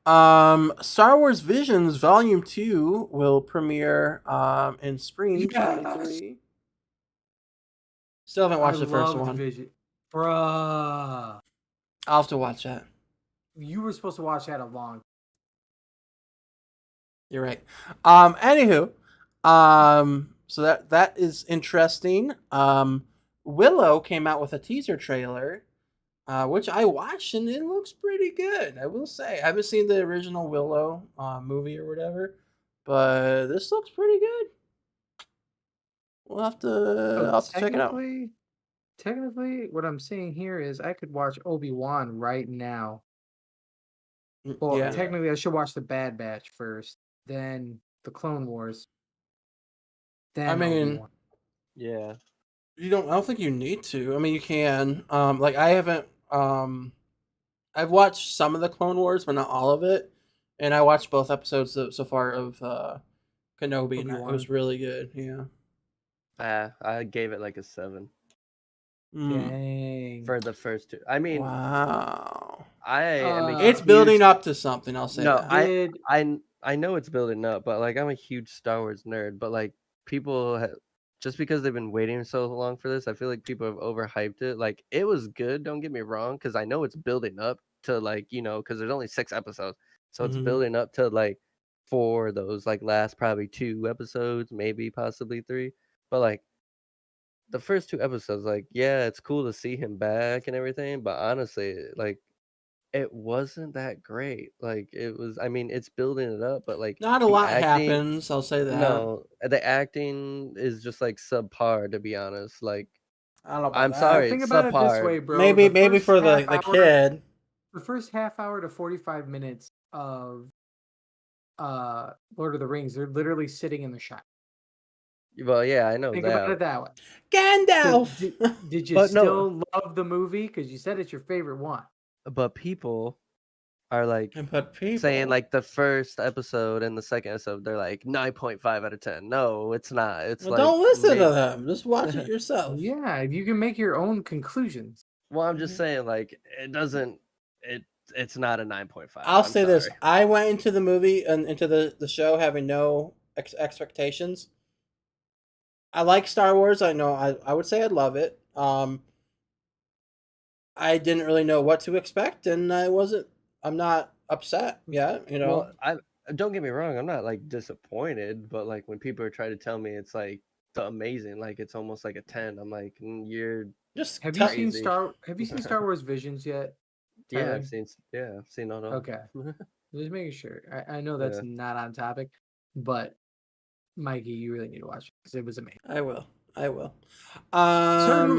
Star Wars Visions Volume 2 will premiere in spring Yes! 2023. Still haven't watched the first loved one. Vision. Bruh. I'll have to watch that. You were supposed to watch that a long. You're right. Anywho, so that is interesting. Willow came out with a teaser trailer, which I watched and it looks pretty good. I will say I haven't seen the original Willow movie or whatever, but this looks pretty good. I'll have to check it out. Technically, what I'm seeing here is I could watch Obi-Wan right now. Well, Yeah. technically, I should watch the Bad Batch first, then the Clone Wars, then I mean, Obi-Wan. Yeah. I don't think you need to. I mean, you can. Like I haven't. I've watched some of the Clone Wars, but not all of it. And I watched both episodes so far of Kenobi, and it Obi-Wan. was really good. Yeah. I gave it like a 7 Dang. for the first two. I mean, Wow. I'm a It's huge- building up to something. I'll say No, that. I know it's building up, but like I'm a huge Star Wars nerd. But like just because they've been waiting so long for this, I feel like people have overhyped it. Like it was good, don't get me wrong, because I know it's building up to like because there's only 6 episodes, so it's Mhm. building up to like for those like last probably 2 episodes, maybe possibly 3. But like the first 2 episodes, like yeah, it's cool to see him back and everything, but honestly, like it wasn't that great. Like it was. I mean, it's building it up, but like Not a the lot acting. happens. I'll say that. No, the acting is just like subpar, to be honest. Like I don't know about I'm that. sorry, Think it's about it this subpar. way, bro. Maybe The first for the half hour- kid. The first half hour to 45 minutes of Lord of the Rings, they're literally sitting in the shop. Well, yeah, I know Think about it that. that way. Gandalf. So, did you But no. still love the movie? Because you said it's your favorite one. But people are like But people saying like the first episode and the second episode, they're like 9.5 out of 10. No, it's not. It's well, like don't listen maybe- to them. Just watch it yourself. Yeah, you can make your own conclusions. Well, I'm just saying, like it doesn't. It's not a 9.5. I'll I'm say this: sorry. I went into the movie and into the show having no expectations. I like Star Wars. I know. I would say I love it. I didn't really know what to expect, and I'm not upset yet. Well, I don't get me wrong. I'm not like disappointed, but like when people are trying to tell me it's like the amazing, like it's almost like a 10. I'm like, you're just Have you Crazy. seen Star Wars Visions yet? yeah. Tyler? I've seen all. Okay. Just making sure. I know that's Yeah. not on topic, but Mikey, you really need to watch it because it was amazing. I will.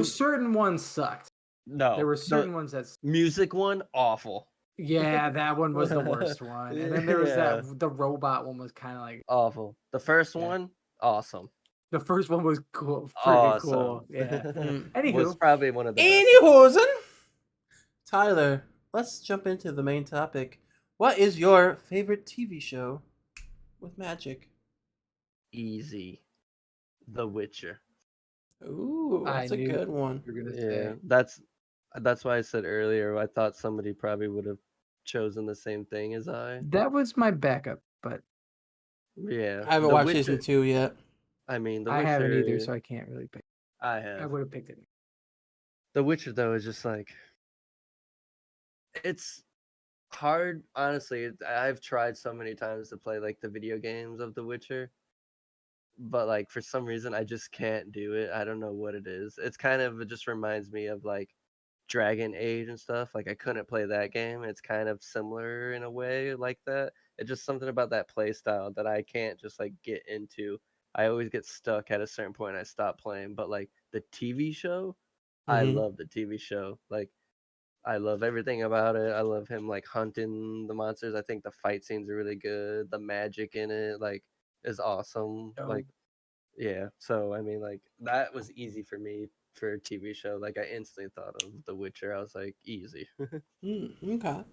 Certain ones sucked. No, There were the certain ones that music one awful, yeah, that one was the worst one. And then there was Yeah. the robot one was kind of like awful. The first Yeah. one, awesome. the first one was cool, pretty cool. Awesome. Yeah. Mm. was Anywho, probably one of the best. Anyhosen, Tyler, let's jump into the main topic. What is your favorite TV show with magic? Easy, The Witcher. Ooh, that's I a knew good one. you're gonna Yeah, say that's why I said earlier. I thought somebody probably would have chosen the same thing as I. that was my backup, but Yeah, I haven't The watched Witcher- season 2 yet. I mean, The I Witcher. haven't either, so I can't really pick. I I have. would have picked it. The Witcher though is just like it's hard. Honestly, I've tried so many times to play like the video games of The Witcher. but like for some reason I just can't do it. I don't know what it is. It just reminds me of like Dragon Age and stuff. Like I couldn't play that game. It's kind of similar in a way like that. It's just something about that play style that I can't just like get into. I always get stuck at a certain point and I stop playing. But like the TV show, I Mm-hmm. love the TV show. Like I love everything about it. I love him like hunting the monsters. I think the fight scenes are really good. The magic in it like is awesome. Like yeah. So I mean like that was easy for me for a TV show. Like I instantly thought of The Witcher. I was like easy. Okay.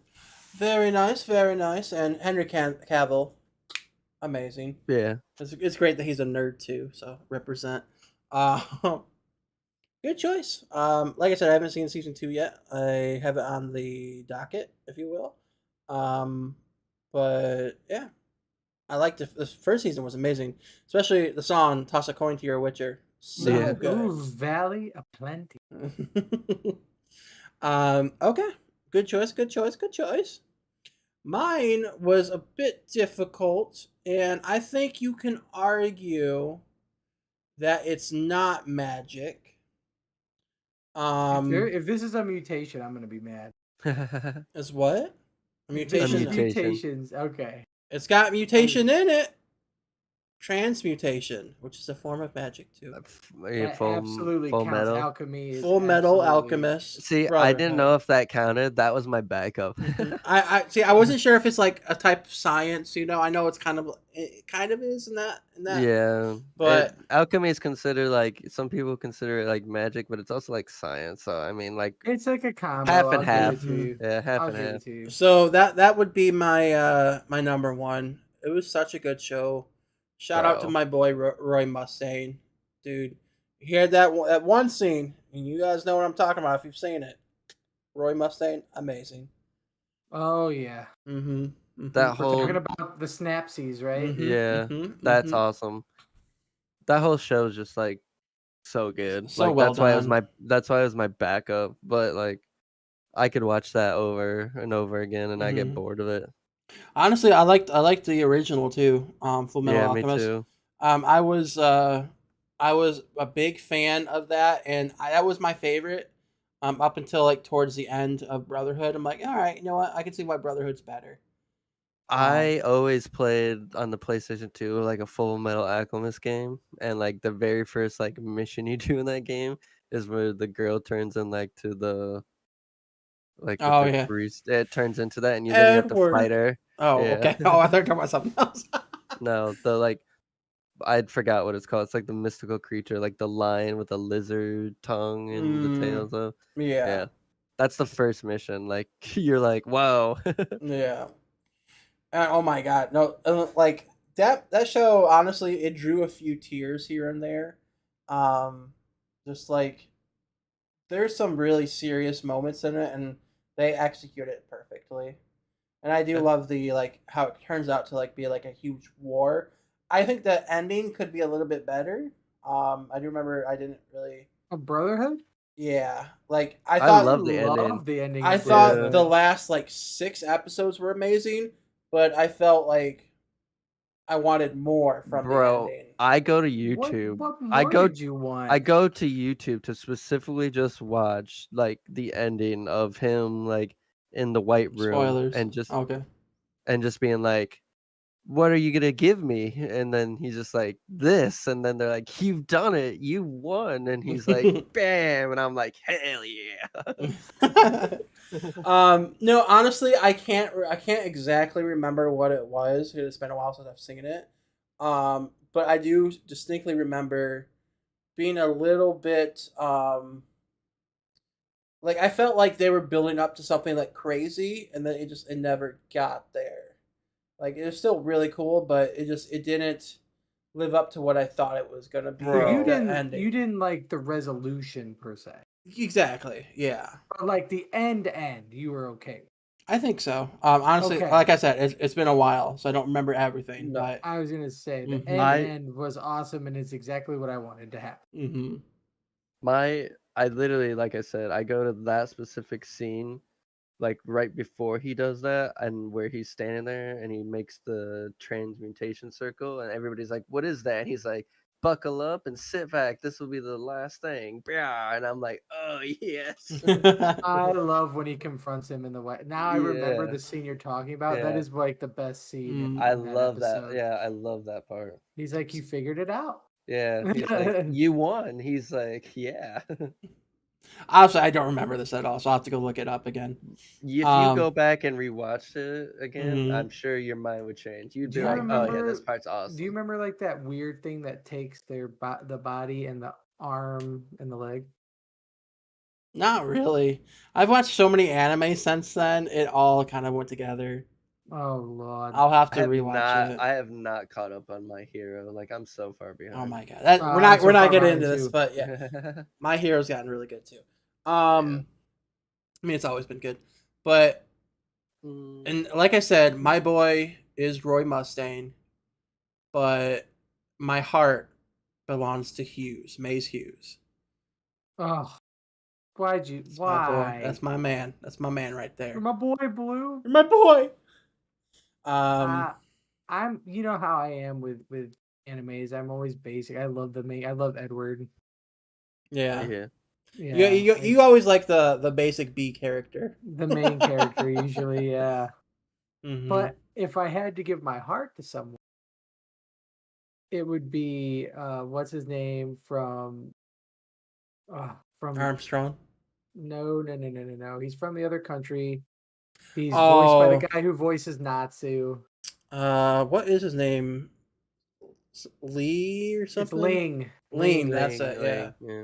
Very nice, very nice. And Henry Cavill, amazing. Yeah. It's great that he's a nerd too. So represent. Uh, good choice. Like I said, I haven't seen season 2 yet. I have it on the docket, if you will. Um, but yeah, I liked the first season was amazing, especially the song "Toss a Coin to Your Witcher." So Yeah. good. Ooh, Valley of Plenty. Okay. Good choice, good choice, good choice. Mine was a bit difficult, and I think you can argue that it's not magic. If this is a mutation, I'm gonna be mad. Is what? A If this is mutation? mutation. mutations, okay. It's got mutation in it. Transmutation, which is a form of magic too. That Full absolutely full counts. metal. Alchemy is Full Metal absolutely- Alchemist. See, I didn't know if that counted. That was my backup. I see. I wasn't sure if it's like a type of science. You know, I know it kind of is in that. Yeah, But alchemy is considered like some people consider it like magic, but it's also like science. So I mean, like It's like a combo. half and I'll half. Give it to you. Yeah, half I'll and give half. it to you. so that would be my my number one. It was such a good show. Shout out to Bro. my boy Roy Mustang, dude. You heard that one scene, and you guys know what I'm talking about if you've seen it. Roy Mustang, amazing. Oh yeah. Mm-hmm. That We're whole talking about the Snapsies, right? yeah, that's awesome. That whole show is just like so good. So like well that's why it was done. that's why it was my backup. But like I could watch that over and over again, and I get bored of it. Honestly, I liked the original too. Full Metal Yeah, Alchemist. me too. I was a big fan of that, and that was my favorite. Up until like towards the end of Brotherhood, I'm like, all right, you know what? I can see why Brotherhood's better. I always played on the PlayStation 2 like a Full Metal Alchemist game, and like the very first like mission you do in that game is where the girl turns in like to the like with Oh the yeah, priest. It turns into that, and then you have to Edward. fight her. Oh Yeah. okay. Oh, I thought you were talking about something else. No, the like I forgot what it's called. It's like the mystical creature, like the lion with a lizard tongue and the tails of. Yeah. Yeah, that's the first mission. Like you're like, wow. Yeah. And, oh my god, no, like that show. Honestly, it drew a few tears here and there. Just like there's some really serious moments in it, and they execute it perfectly. And I do love the like how it turns out to like be like a huge war. I think the ending could be a little bit better. I do remember I didn't really. A Brotherhood? Yeah, like I I thought. love the ending. Love the ending. I of thought Brotherhood. the last like 6 episodes were amazing, but I felt like I wanted more from the ending. I go to YouTube. What more did you want? I go to YouTube to specifically just watch like the ending of him like in the white room Spoilers. and just Okay. being like, what are you gonna give me? And then he's just like this, and then they're like, you've done it, you won, and he's like, bam, and I'm like, hell yeah. No, honestly, I can't exactly remember what it was. It's been a while since I've seen it. But I do distinctly remember being a little bit like I felt like they were building up to something like crazy, and then it never got there. Like it was still really cool, but it didn't live up to what I thought it was gonna be. Bro. You didn't like the resolution per se. Exactly. Yeah. But like the end, you were okay. I think so. Honestly, Okay. like I said, it's been a while, so I don't remember everything. No. But I was gonna say the Mhm. end was awesome, and it's exactly what I wanted to happen. Mm-hmm. I literally, like I said, I go to that specific scene like right before he does that, and where he's standing there and he makes the transmutation circle, and everybody's like, "What is that?" And he's like, "Buckle up and sit back. This will be the last thing." Yeah, and I'm like, "Oh yes, I love when he confronts him in the way. Now I remember yeah, the scene you're talking about. That yeah." is like the best scene Mm. I in that love that. episode. Yeah, I love that part. He's like, "You figured it out." Yeah, he's like, "You won." He's like, "Yeah." Honestly, I don't remember this at all, so I'll have to go look it up again. If you Um, go back and rewatch it again, mhm. I'm sure your mind would change. You'd Do be you like, "Oh yeah, this remember? part's Do you awesome." remember like that weird thing that takes their the body and the arm and the leg? Not really. I've watched so many anime since then; it all kind of went together. Oh Lord. I'll have to rewatch it. I have not caught up on My Hero. Like I'm so far Oh behind. my god, that I'm we're so not far getting behind into this, too. but yeah, My Hero's gotten really good too. Yeah. I mean it's always been good, but Mm, and like I said, my boy is Roy Mustang, but my heart belongs to Hughes, Maze Hughes. Oh, why'd you? That's my boy. Why? That's my man. That's my man right You're there. my boy, Blue. You're my boy. Um, Uh, I'm. You know how I am with animes. I'm always basic. I love the main. I love Edward. yeah. yeah. Yeah, You always like the basic B character. the main character usually. Yeah, Mm-hmm. but if I had to give my heart to someone, it would be what's his name from Armstrong. no. He's from the other country. He's voiced by the Oh, guy who voices Natsu. what is his name? Lee or It's something? Ling. Ling, Ling. that's Ling, it. Yeah. yeah.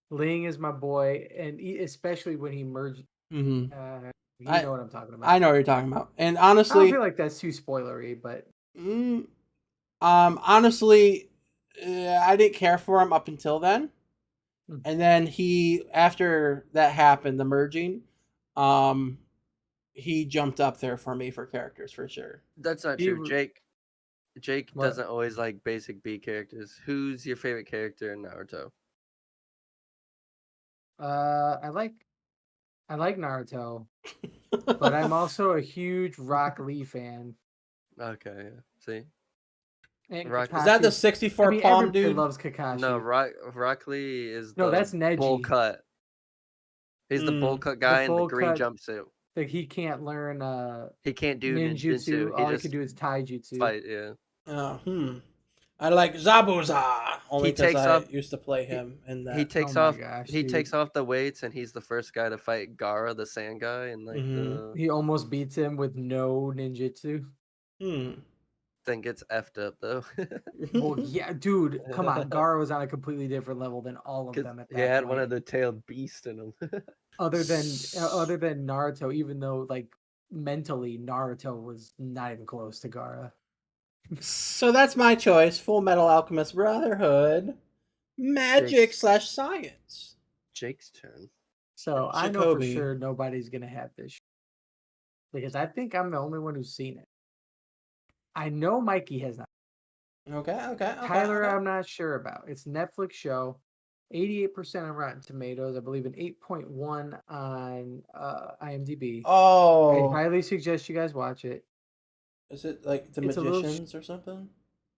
Ling is my boy, and especially when he merged. Mm-hmm. You I know what I'm talking I about. know what you're talking about, and I don't honestly, feel like that's too spoilery, but mm, honestly, I didn't care for him up until then, mm, and then he after that happened, the merging, um, he jumped up there for me for characters for sure. That's not he true. Jake what? doesn't always like basic B characters. Who's your favorite character in Naruto? I like Naruto, but I'm also a huge Rock Lee fan, Okay, yeah. See, and Rock. Is that the Kakashi. I 64 mean, palm everybody dude? loves No, Kakashi. Rock Lee is No, the that's bowl Neji. cut. He's the bowl Mm. cut The guy in the bowl green cut. jumpsuit. Like he can't learn He can't do ninjutsu. ninjutsu. He All he can just do is taijutsu. fight. Yeah. I like Zabuza only He because takes I off. used to play He, him in he that. Oh takes my off. gosh, He dude. takes off the weights, and he's the first guy to fight Gara, the sand guy, and like Mm-hmm. the He almost beats him with no ninjutsu. Hmm. thing gets effed up though. Well, yeah, dude, come on. Gara was on a completely different level than all of Because them at he that had one point. of the tailed beast in him. Other than Naruto, even though like mentally Naruto was not even close to Gara. So that's my choice: Full Metal Alchemist Brotherhood, magic Jake's slash science. Jake's turn. So I know for Jacoby. sure nobody's gonna have this because I think I'm the only one who's seen it. I know Mikey has not. Okay. Tyler, I'm not sure about. It's a Netflix show. 88% on Rotten Tomatoes. I believe an 8.1 on IMDb. I Oh, highly suggest you guys watch it. is it like The It's a little Magicians or something?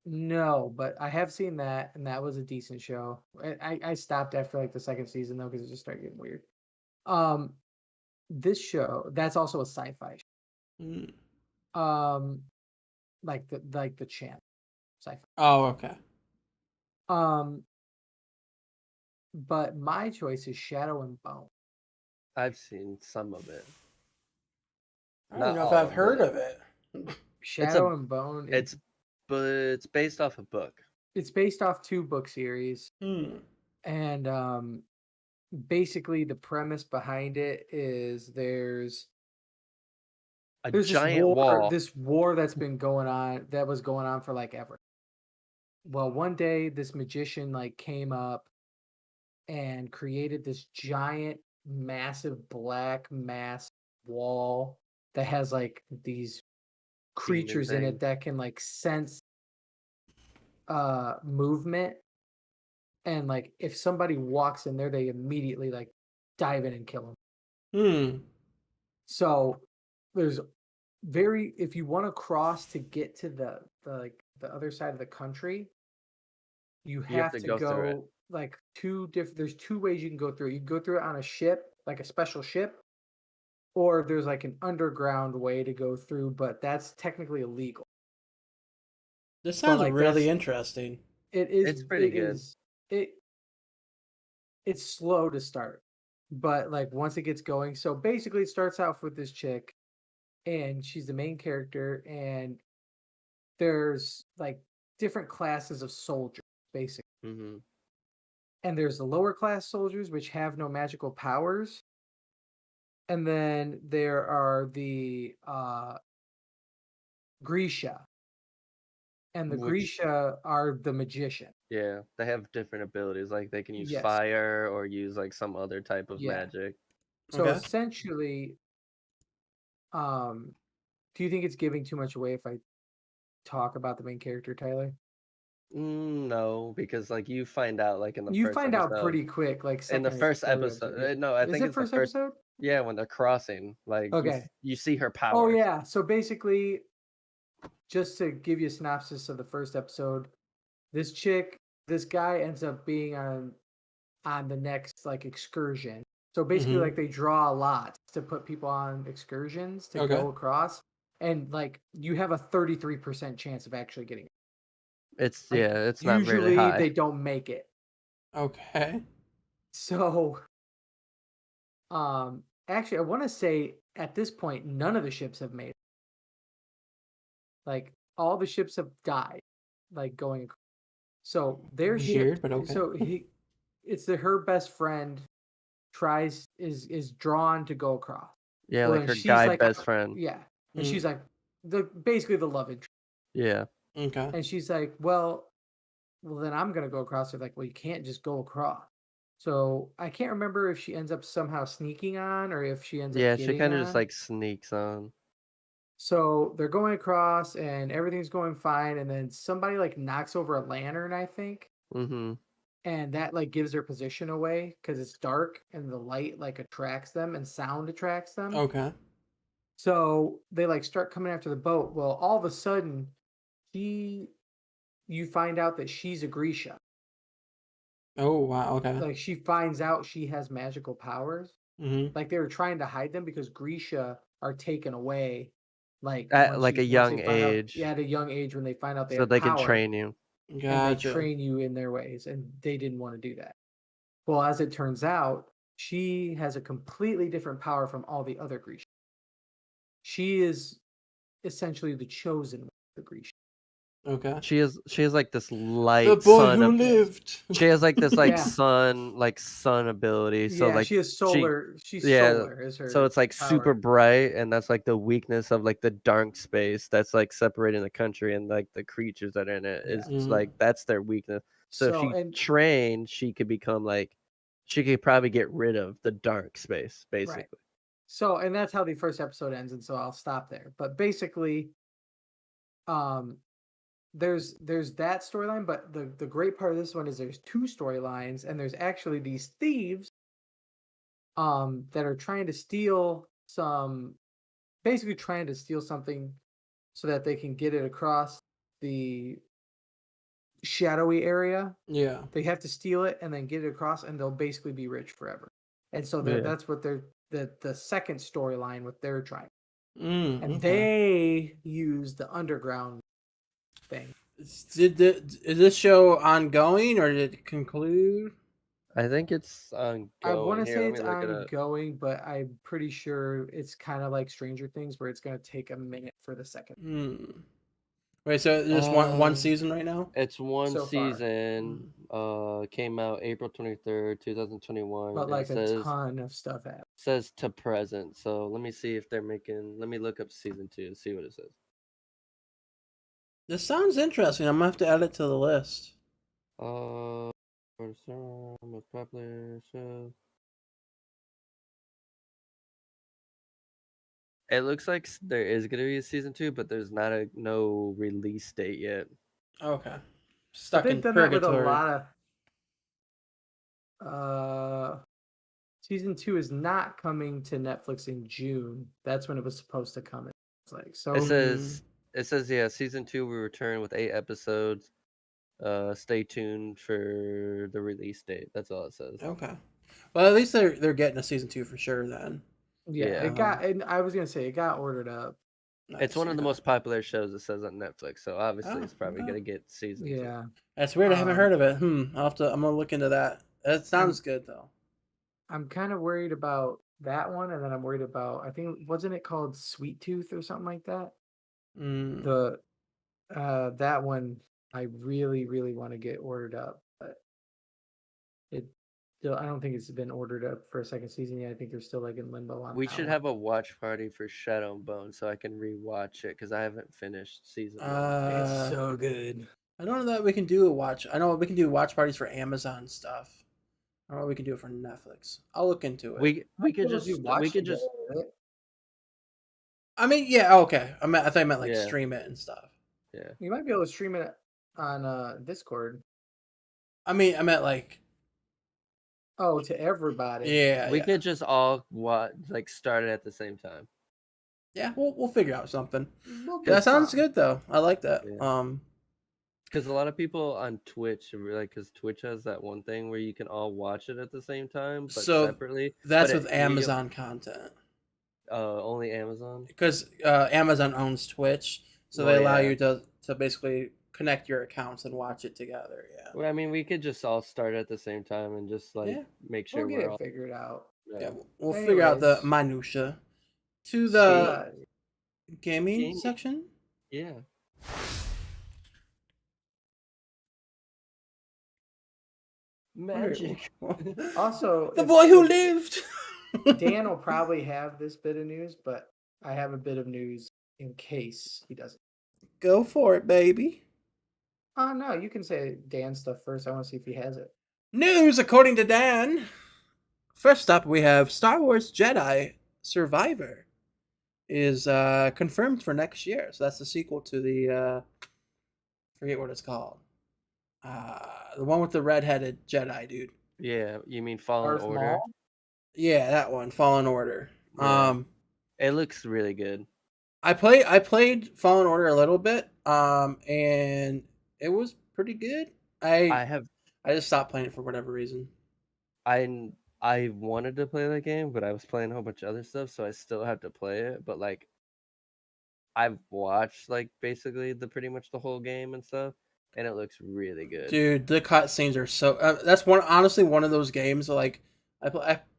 no, but I have seen that, and that was a decent show. I stopped after like the second season though because it just started getting weird. Um, this show that's also a sci-fi. Mm. Um, like the channel sci-fi. Oh, okay. Um, but my choice is Shadow and Bone. I've seen some of it. I don't Not know if all I've of heard it. of it. Shadow and Bone. It's based off a book. It's based off two book series, Hmm. and basically the premise behind it is A there's giant wall. this war that was going on for like ever. Well, one day this magician like came up and created this giant massive black mass wall that has like these Demon creatures in it things. that can like sense movement, and like if somebody walks in there they immediately like dive in and kill them. Hmm. So there's if you want to cross to get to the other side of the country, you You have have to to go through it. go like there's two ways you can go through it. You can go through it on a ship, like a special ship, or there's like an underground way to go through, but that's technically illegal. This But sounds like really that's interesting. It's pretty good. it it's slow to start. But like once it gets going, so basically it starts off with this chick and she's the main character and there's like different classes of soldiers basically. Mm-hmm. And there's the lower class soldiers which have no magical powers. And then there are the Grisha. And the Which, Grisha are the magician. yeah, they have different abilities. Like they can use Yes. fire or use like some other type of Yeah. magic. So Okay. essentially, do you think it's giving too much away if I talk about the main character, Tyler? No, because like you find out like in the You first find out episode. pretty quick, like In the second or first third episode, episode. no, I Is think it it's the first first. episode? Yeah, when they're crossing, like Okay. you see her Oh powers. yeah. So basically, just to give you a synopsis of the first episode, this guy ends up being on the next like excursion. So basically, Mm-hmm. like they draw lots to put people on excursions to Okay. go across, and like you have a 33% chance of actually getting it. It's Like it's not very usually they high. don't make it. Okay. So actually I want to say at this point none of the ships have made it. Like all the ships have died like going across. So their ship Weird, but okay. so her best friend is drawn to go across. Yeah, Well, like and her she's guy like best friend. yeah. And Mm. she's like basically the love interest. Yeah. Okay. And she's like, well then I'm gonna go across. They're like, well, you can't just go across. So I can't remember if she ends up somehow sneaking on or if she ends up Yeah, she getting kind of just on. like sneaks on. So they're going across and everything's going fine, and then somebody like knocks over a lantern, I think, Mm-hmm. and that like gives their position away because it's dark and the light like attracts them and sound attracts them. Okay. So they like start coming after the boat. Well, all of a sudden, you find out that she's a Grisha. Oh wow. Okay. Like she finds out she has magical powers. Mm-hmm. Like they were trying to hide them because Grisha are taken away. Like At like a once young they find out, age, yeah, at a young age when they find out they so have they can power, train you. and they Gotcha. train you in their ways, and they didn't want to do that. Well, as it turns out, she has a completely different power from all the other Grisha. She is essentially the chosen one of the Grisha. Okay. She has like this The light boy sun. who lived. She has like this like Yeah. sun ability. So Yeah, like she has solar. She's yeah, solar is her. so it's like power. super bright, and that's like the weakness of like the dark space that's like separating the country and like the creatures that are in it. It's Mhm. like that's their weakness. So if she and trained, she could become like she could probably get rid of the dark space, basically. So, and that's how the first episode ends, and so I'll stop there. But basically, there's that storyline, but the great part of this one is there's two storylines, and there's actually these thieves, that are trying to steal basically trying to steal something, so that they can get it across the shadowy area. Yeah. They have to steal it and then get it across, and they'll basically be rich forever. And so Yeah. that's what they're the second storyline what they're trying. Mm, And okay. they use the underground thing. Is this show ongoing or did it conclude? I think it's ongoing. I want to Here, say let it's me look it up. ongoing, but I'm pretty sure it's kind of like Stranger Things, where it's going to take a minute for the second. Hmm. Wait, so there's one season right now? It's one So far. season. Came out April 23rd, 2021. But and like it a ton of stuff happened. says to present. So let me see if they're making. Let me look up season 2 and see what it says. This sounds interesting. I'm gonna have to add it to the list. Most popular show. It looks like there is gonna be a season 2, but there's no release date yet. Okay. But Stuck they've in done that with a purgatory. lot of season 2 is not coming to Netflix in June. That's when it was supposed to come. It's like so. It says yeah, season 2 will return with 8 episodes. Stay tuned for the release date. That's all it says. Okay. Well, at least they're getting a season 2 for sure then. Yeah, it got. And I was gonna say it got ordered up. It's one of the most popular shows it says on Netflix, so obviously it's probably okay. gonna get season 2. Yeah, That's weird. I haven't heard of it. I'm gonna look into that. That sounds good though. I'm kind of worried about that one, and then I'm worried about. I think wasn't it called Sweet Tooth or something like that? The that one I really want to get ordered up, but it still I don't think it's been ordered up for a second season yet. I think they're still like in limbo on. We that should one. have a watch party for Shadow and Bone so I can rewatch it because I haven't finished season 1. It's so good. I don't know that we can do a watch. I know we can do watch parties for Amazon stuff. I don't know what we can do it for Netflix. I'll look into it. We could just I mean, yeah, okay. I thought you meant like stream it and stuff. Yeah. You might be able to stream it on Discord. I meant like to everybody. Yeah. We could just all start it at the same time. Yeah, we'll figure out something. That sounds good though. I like that. Yeah. Because a lot of people on Twitch, because Twitch has that one thing where you can all watch it at the same time, but separately. That's with Amazon content. Only Amazon? Because Amazon owns Twitch, so they allow you to basically connect your accounts and watch it together. Yeah. Well, I mean, we could just all start at the same time and just make sure we'll get it figured out. Yeah, we'll figure out the minutia. To the gaming section. Yeah. Magic. Also, the boy who lived. Dan will probably have this bit of news, but I have a bit of news in case he doesn't. Go for it, baby. Oh, no, you can say Dan stuff first. I want to see if he has it. News according to Dan. First up, we have Star Wars Jedi Survivor is confirmed for next year. So that's the sequel to the forget what it's called. The one with the redheaded Jedi dude. Yeah, you mean Fallen Order? Yeah, that one, Fallen Order. Yeah. It looks really good. I played Fallen Order a little bit, and it was pretty good. I just stopped playing it for whatever reason. I wanted to play that game, but I was playing a whole bunch of other stuff, so I still have to play it. But I've watched basically pretty much the whole game and stuff, and it looks really good. Dude, the cutscenes are so. That's honestly one of those games. I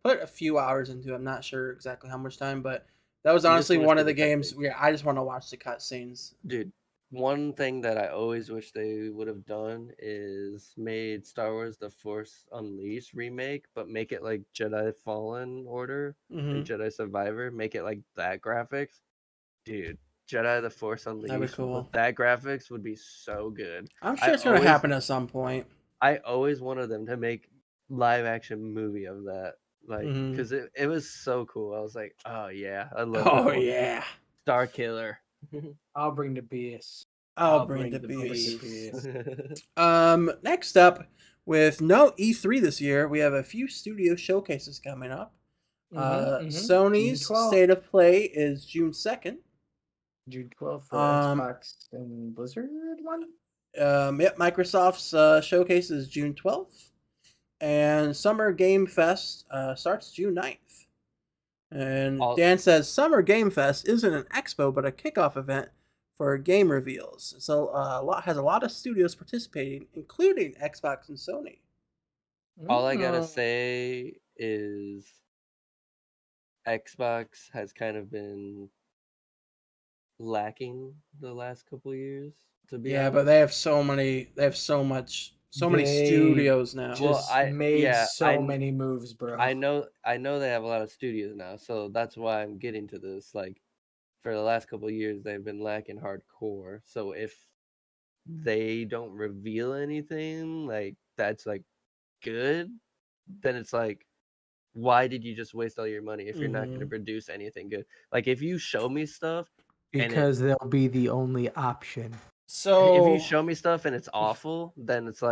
put a few hours into. I'm not sure exactly how much time, but that was honestly one of the games where I just want to watch the cutscenes. Dude, one thing that I always wish they would have done is made Star Wars The Force Unleashed remake, but make it like Jedi Fallen Order and Jedi Survivor. Make it like that graphics. Dude, Jedi The Force Unleashed. That'd be cool. That graphics would be so good. I'm sure it's going to happen at some point. I always wanted them to make live action movie of that. Because it was so cool. I was like, oh yeah, I love it. Oh yeah. Star Killer. I'll bring the BS. I'll bring the BS. Next up, with no E3 this year, we have a few studio showcases coming up. Sony's State of Play is June 2nd. June 12th for Xbox and Blizzard one? Yep, Microsoft's showcase is June 12th. And Summer Game Fest starts June 9th. And Dan says Summer Game Fest isn't an expo, but a kickoff event for game reveals. So has a lot of studios participating, including Xbox and Sony. All I gotta say is Xbox has kind of been lacking the last couple years. To be honest. But they have so many studios now. Many moves, bro. I know they have a lot of studios now, so that's why I'm getting to this. For the last couple of years, they've been lacking hardcore. So if they don't reveal anything that's good, then it's why did you just waste all your money if you're not going to produce anything good? If you show me stuff, because they'll be the only option. So if you show me stuff and it's awful, then it's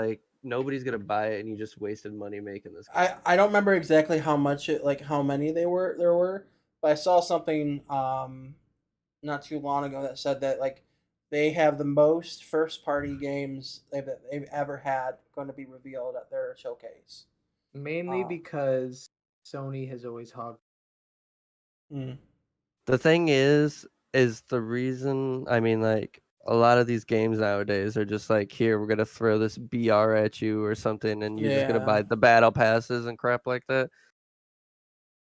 nobody's gonna buy it, and you just wasted money making this game. I don't remember exactly how much how many there were, but I saw something not too long ago that said that like they have the most first party games they've ever had going to be revealed at their showcase. Mainly because Sony has always hogged. The thing is the reason. I mean, like a lot of these games nowadays are just like, here we're gonna throw this BR at you or something, and you're just gonna buy the battle passes and crap like that.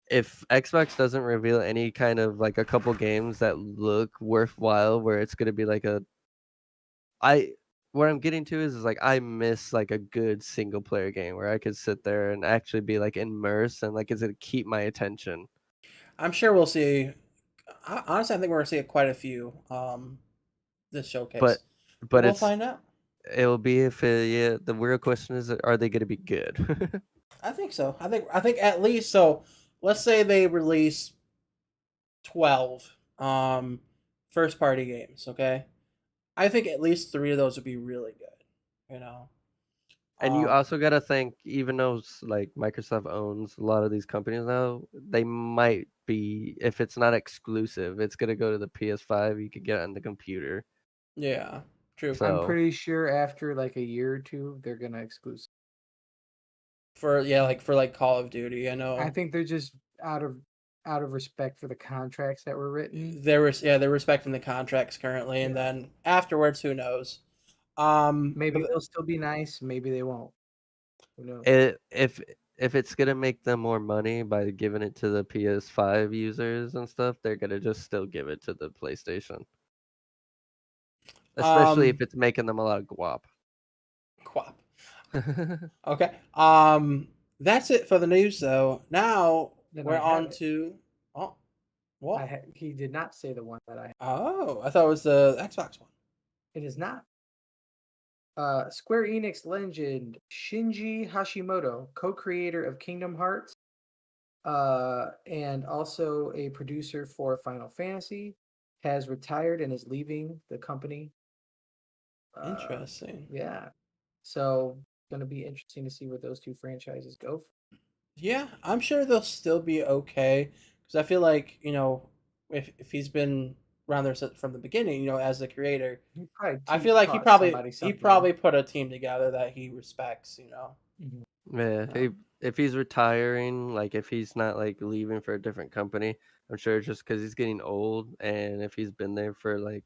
If Xbox doesn't reveal any kind of like a couple games that look worthwhile, where it's gonna be like what I'm getting to is like I miss like a good single player game where I could sit there and actually be like immersed and like is it keep my attention. I'm sure we'll see. Honestly, I think we're gonna see quite a few this showcase. But we'll find out. It'll be yeah. The real question is, are they gonna be good? I think so. I think at least so. Let's say they release 12 first party games. Okay, I think at least 3 of those would be really good. You know. And you also got to think, even though like Microsoft owns a lot of these companies now, they might be, if it's not exclusive, it's gonna go to the PS5. You could get it on the computer. Yeah, true. So, I'm pretty sure after like a year or two, they're gonna exclusive. For Call of Duty, I know. I think they're just out of respect for the contracts that were written. They're respecting the contracts currently, and then afterwards, who knows? Maybe they'll still be nice. Maybe they won't. Who knows? If it's gonna make them more money by giving it to the PS5 users and stuff, they're gonna just still give it to the PlayStation. Especially if it's making them a lot of guap. Okay. That's it for the news, though. Now we're on to. Oh, what? He did not say the one that I. Oh, I thought it was the Xbox one. It is not. Square Enix legend Shinji Hashimoto, co-creator of Kingdom Hearts, and also a producer for Final Fantasy, has retired and is leaving the company. Interesting. Yeah. So going to be interesting to see where those two franchises go. Yeah, I'm sure they'll still be okay because I feel like if he's been around there from the beginning, as the creator, I feel like he probably put a team together that he respects. Yeah, if he's retiring, like if he's not like leaving for a different company, I'm sure it's just because he's getting old, and if he's been there for like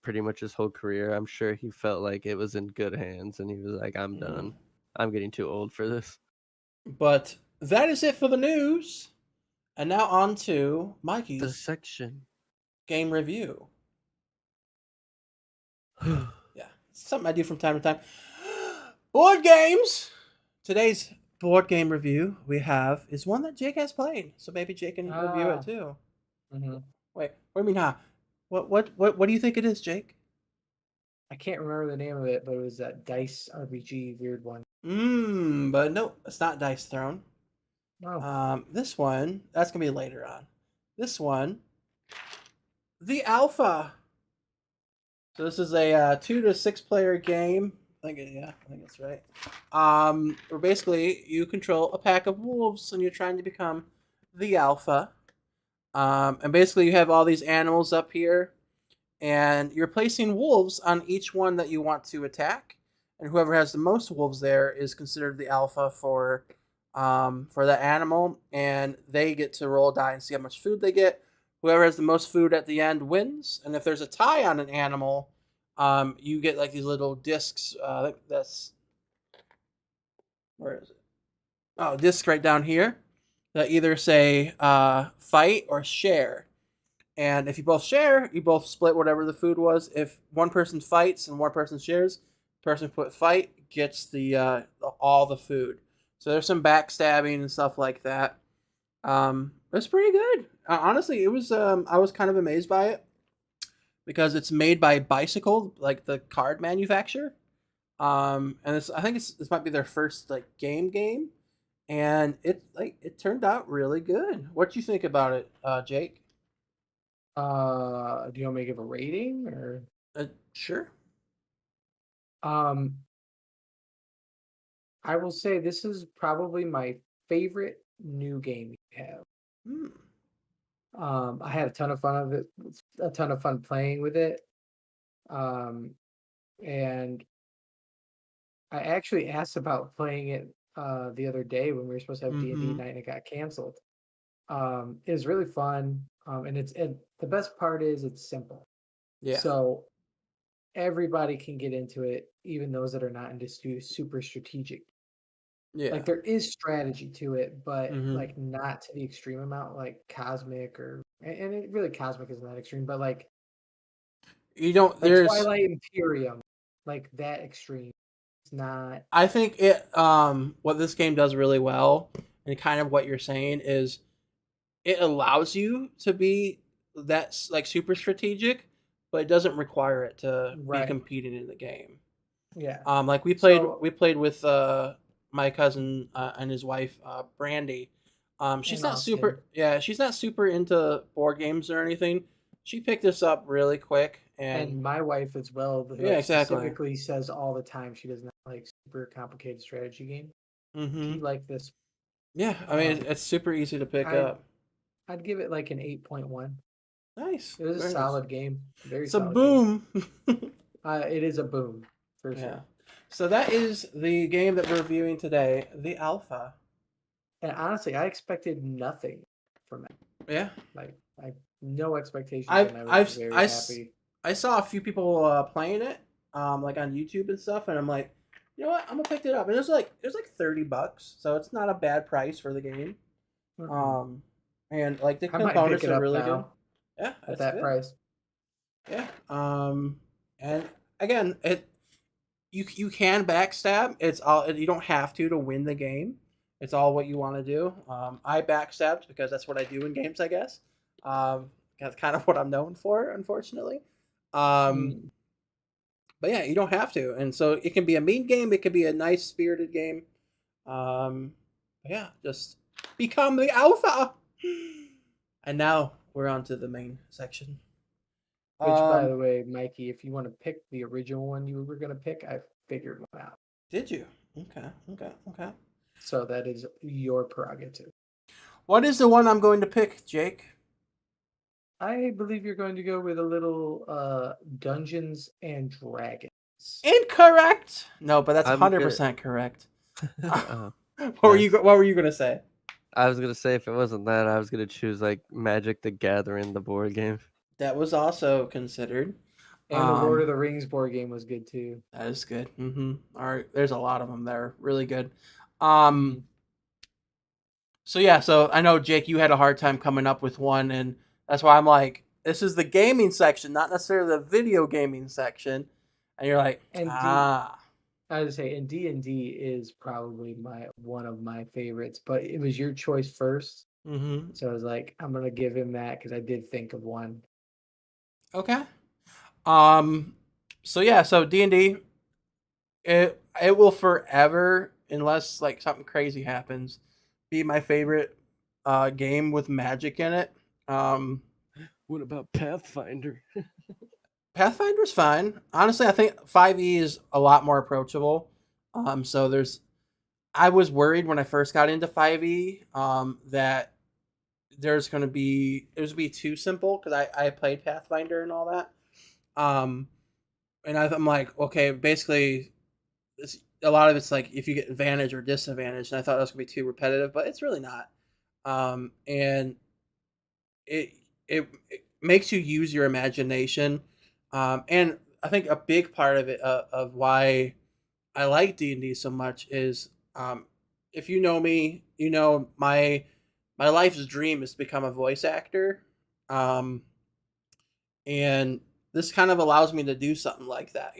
pretty much his whole career, I'm sure he felt like it was in good hands, and he was like, I'm done. I'm getting too old for this. But that is it for the news. And now on to Mikey's the section. Game review. Yeah, something I do from time to time. Board games! Today's board game review we have is one that Jake has played. So maybe Jake can review it too. Mm-hmm. Wait, what do you mean, huh? What do you think it is, Jake? I can't remember the name of it, but it was that Dice RPG weird one. But no, it's not Dice Throne. Oh. This one, that's going to be later on. This one, the Alpha. So this is a 2 to 6 player game. I think that's right. Where basically you control a pack of wolves and you're trying to become the Alpha. And basically you have all these animals up here, and you're placing wolves on each one that you want to attack, and whoever has the most wolves there is considered the alpha for the animal, and they get to roll a die and see how much food they get. Whoever has the most food at the end wins, and if there's a tie on an animal, you get like these little discs. That's where is it? Oh, disc right down here that either say fight or share. And if you both share, you both split whatever the food was. If one person fights and one person shares, the person who put fight gets the all the food. So there's some backstabbing and stuff like that. It's pretty good. Honestly, it was. I was kind of amazed by it because it's made by Bicycle, like the card manufacturer. And I think this might be their first like game, and it turned out really good. What do you think about it, Jake? Do you want me to give a rating or? Sure. I will say this is probably my favorite new game you have. Hmm. I had a ton of fun of it, a ton of fun playing with it. Um, and I actually asked about playing it the other day when we were supposed to have D&D Mm-hmm. night and it got canceled. It was really fun. And the best part is it's simple. Yeah. So everybody can get into it, even those that are not into super strategic. Yeah. Like there is strategy to it, but Mm-hmm. like not to the extreme amount like Cosmic and it really Cosmic isn't that extreme, but You don't. like There's. Twilight Imperium, like that extreme. It's not I think it. What this game does really well, and kind of what you're saying is, it allows you to be that like super strategic, but it doesn't require it to be right. competing in the game. Yeah. Like So we played with my cousin and his wife Brandy. She's and not Austin super she's not super into board games or anything. She picked this up really quick and and my wife as well, who yeah, like exactly. specifically says all the time she does not like super complicated strategy game. She Mhm. liked this. Yeah, I mean Um, it's super easy to pick I'd up. I'd give it like an 8.1. Nice. It was a Very nice. solid game, very It's a solid game. boom. It is a boom for Yeah. sure. So that is the game that we're reviewing today, the alpha. And honestly, I expected nothing from it. Yeah. Like I no expectations, I've and I was I've very I, s- happy. I saw a few people playing it, like on YouTube and stuff, and I'm like, you know what, I'm gonna pick it up. And it was like $30, so it's not a bad price for the game. Mm-mm. Um, and like the I might pick components it are up really good. now Yeah, at that's that good. price. Yeah. And again, you can backstab. It's all you don't have to win the game. It's all what you want to do. I backstabbed because that's what I do in games, I guess. That's kind of what I'm known for, unfortunately. Um, Mm. but yeah, you don't have to, and so it can be a mean game. It can be a nice spirited game. Um, yeah, just become the alpha. And now we're on to the main section. Which, by Um, the way, Mikey, if you want to pick the original one you were gonna pick, I figured one out. did you? Okay, okay, okay. So that is your prerogative. What is the one I'm going to pick, Jake? I believe you're going to go with a little Dungeons and Dragons. Incorrect. No, but that's I'm good. 100% correct. Oh, What were you? nice. What were you gonna say? I was gonna say if it wasn't that, I was gonna choose like Magic the Gathering, the board game. That was also considered. And the Lord of Um, the Rings board game was good too. that is good. All right, there's a lot of them there. Really good. Mm-hmm. So yeah, so I know Jake, you had a hard time coming up with one, and that's why I'm like, this is the gaming section, not necessarily the video gaming section. And you're like, And ah, I would say, and D&D is probably one of my favorites, but it was your choice first. mm-hmm. So I was like, I'm gonna give him that because I did think of one. Okay. Um, so yeah, so D&D, it will forever, unless like something crazy happens, be my favorite game with magic in it. Um, What about Pathfinder? Pathfinder's fine. Honestly, I think 5e is a lot more approachable. So I was worried when I first got into 5e that it was gonna be too simple because I played Pathfinder and all that. Um, and I'm like, okay, basically, a lot of it's like if you get advantage or disadvantage, and I thought that was gonna be too repetitive, but it's really not. And it it makes you use your imagination, and I think a big part of it of why I like D&D so much is, if you know me, you know my life's dream is to become a voice actor, um, and this kind of allows me to do something like that.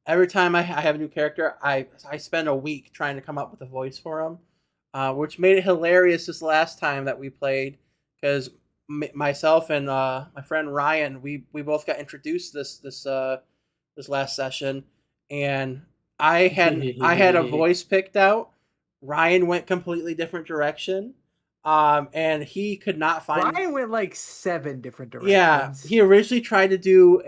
Every time I have a new character, I spend a week trying to come up with a voice for him, which made it hilarious this last time that we played because myself and my friend Ryan, we both got introduced this last session, and I had a voice picked out. Ryan went completely different direction, and he could not find. Ryan went like 7 different Yeah, directions. he originally tried to do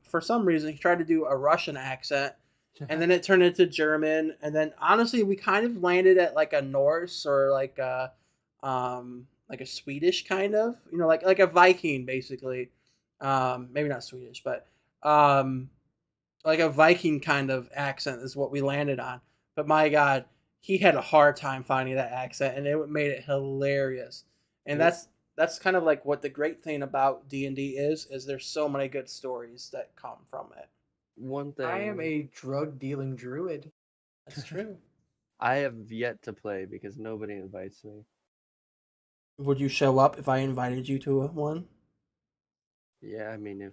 for some reason he tried to do a Russian accent, and then it turned into German, and then honestly, we kind of landed at like a Norse or like a Swedish kind of, like a Viking basically. Maybe not Swedish, but like a Viking kind of accent is what we landed on. But my God, he had a hard time finding that accent, and it made it hilarious. And Yep. that's kind of like what the great thing about D&D is there's so many good stories that come from it. One thing I am a drug dealing druid. That's true. I have yet to play because nobody invites me. Would you show up if I invited you to one? Yeah, I mean if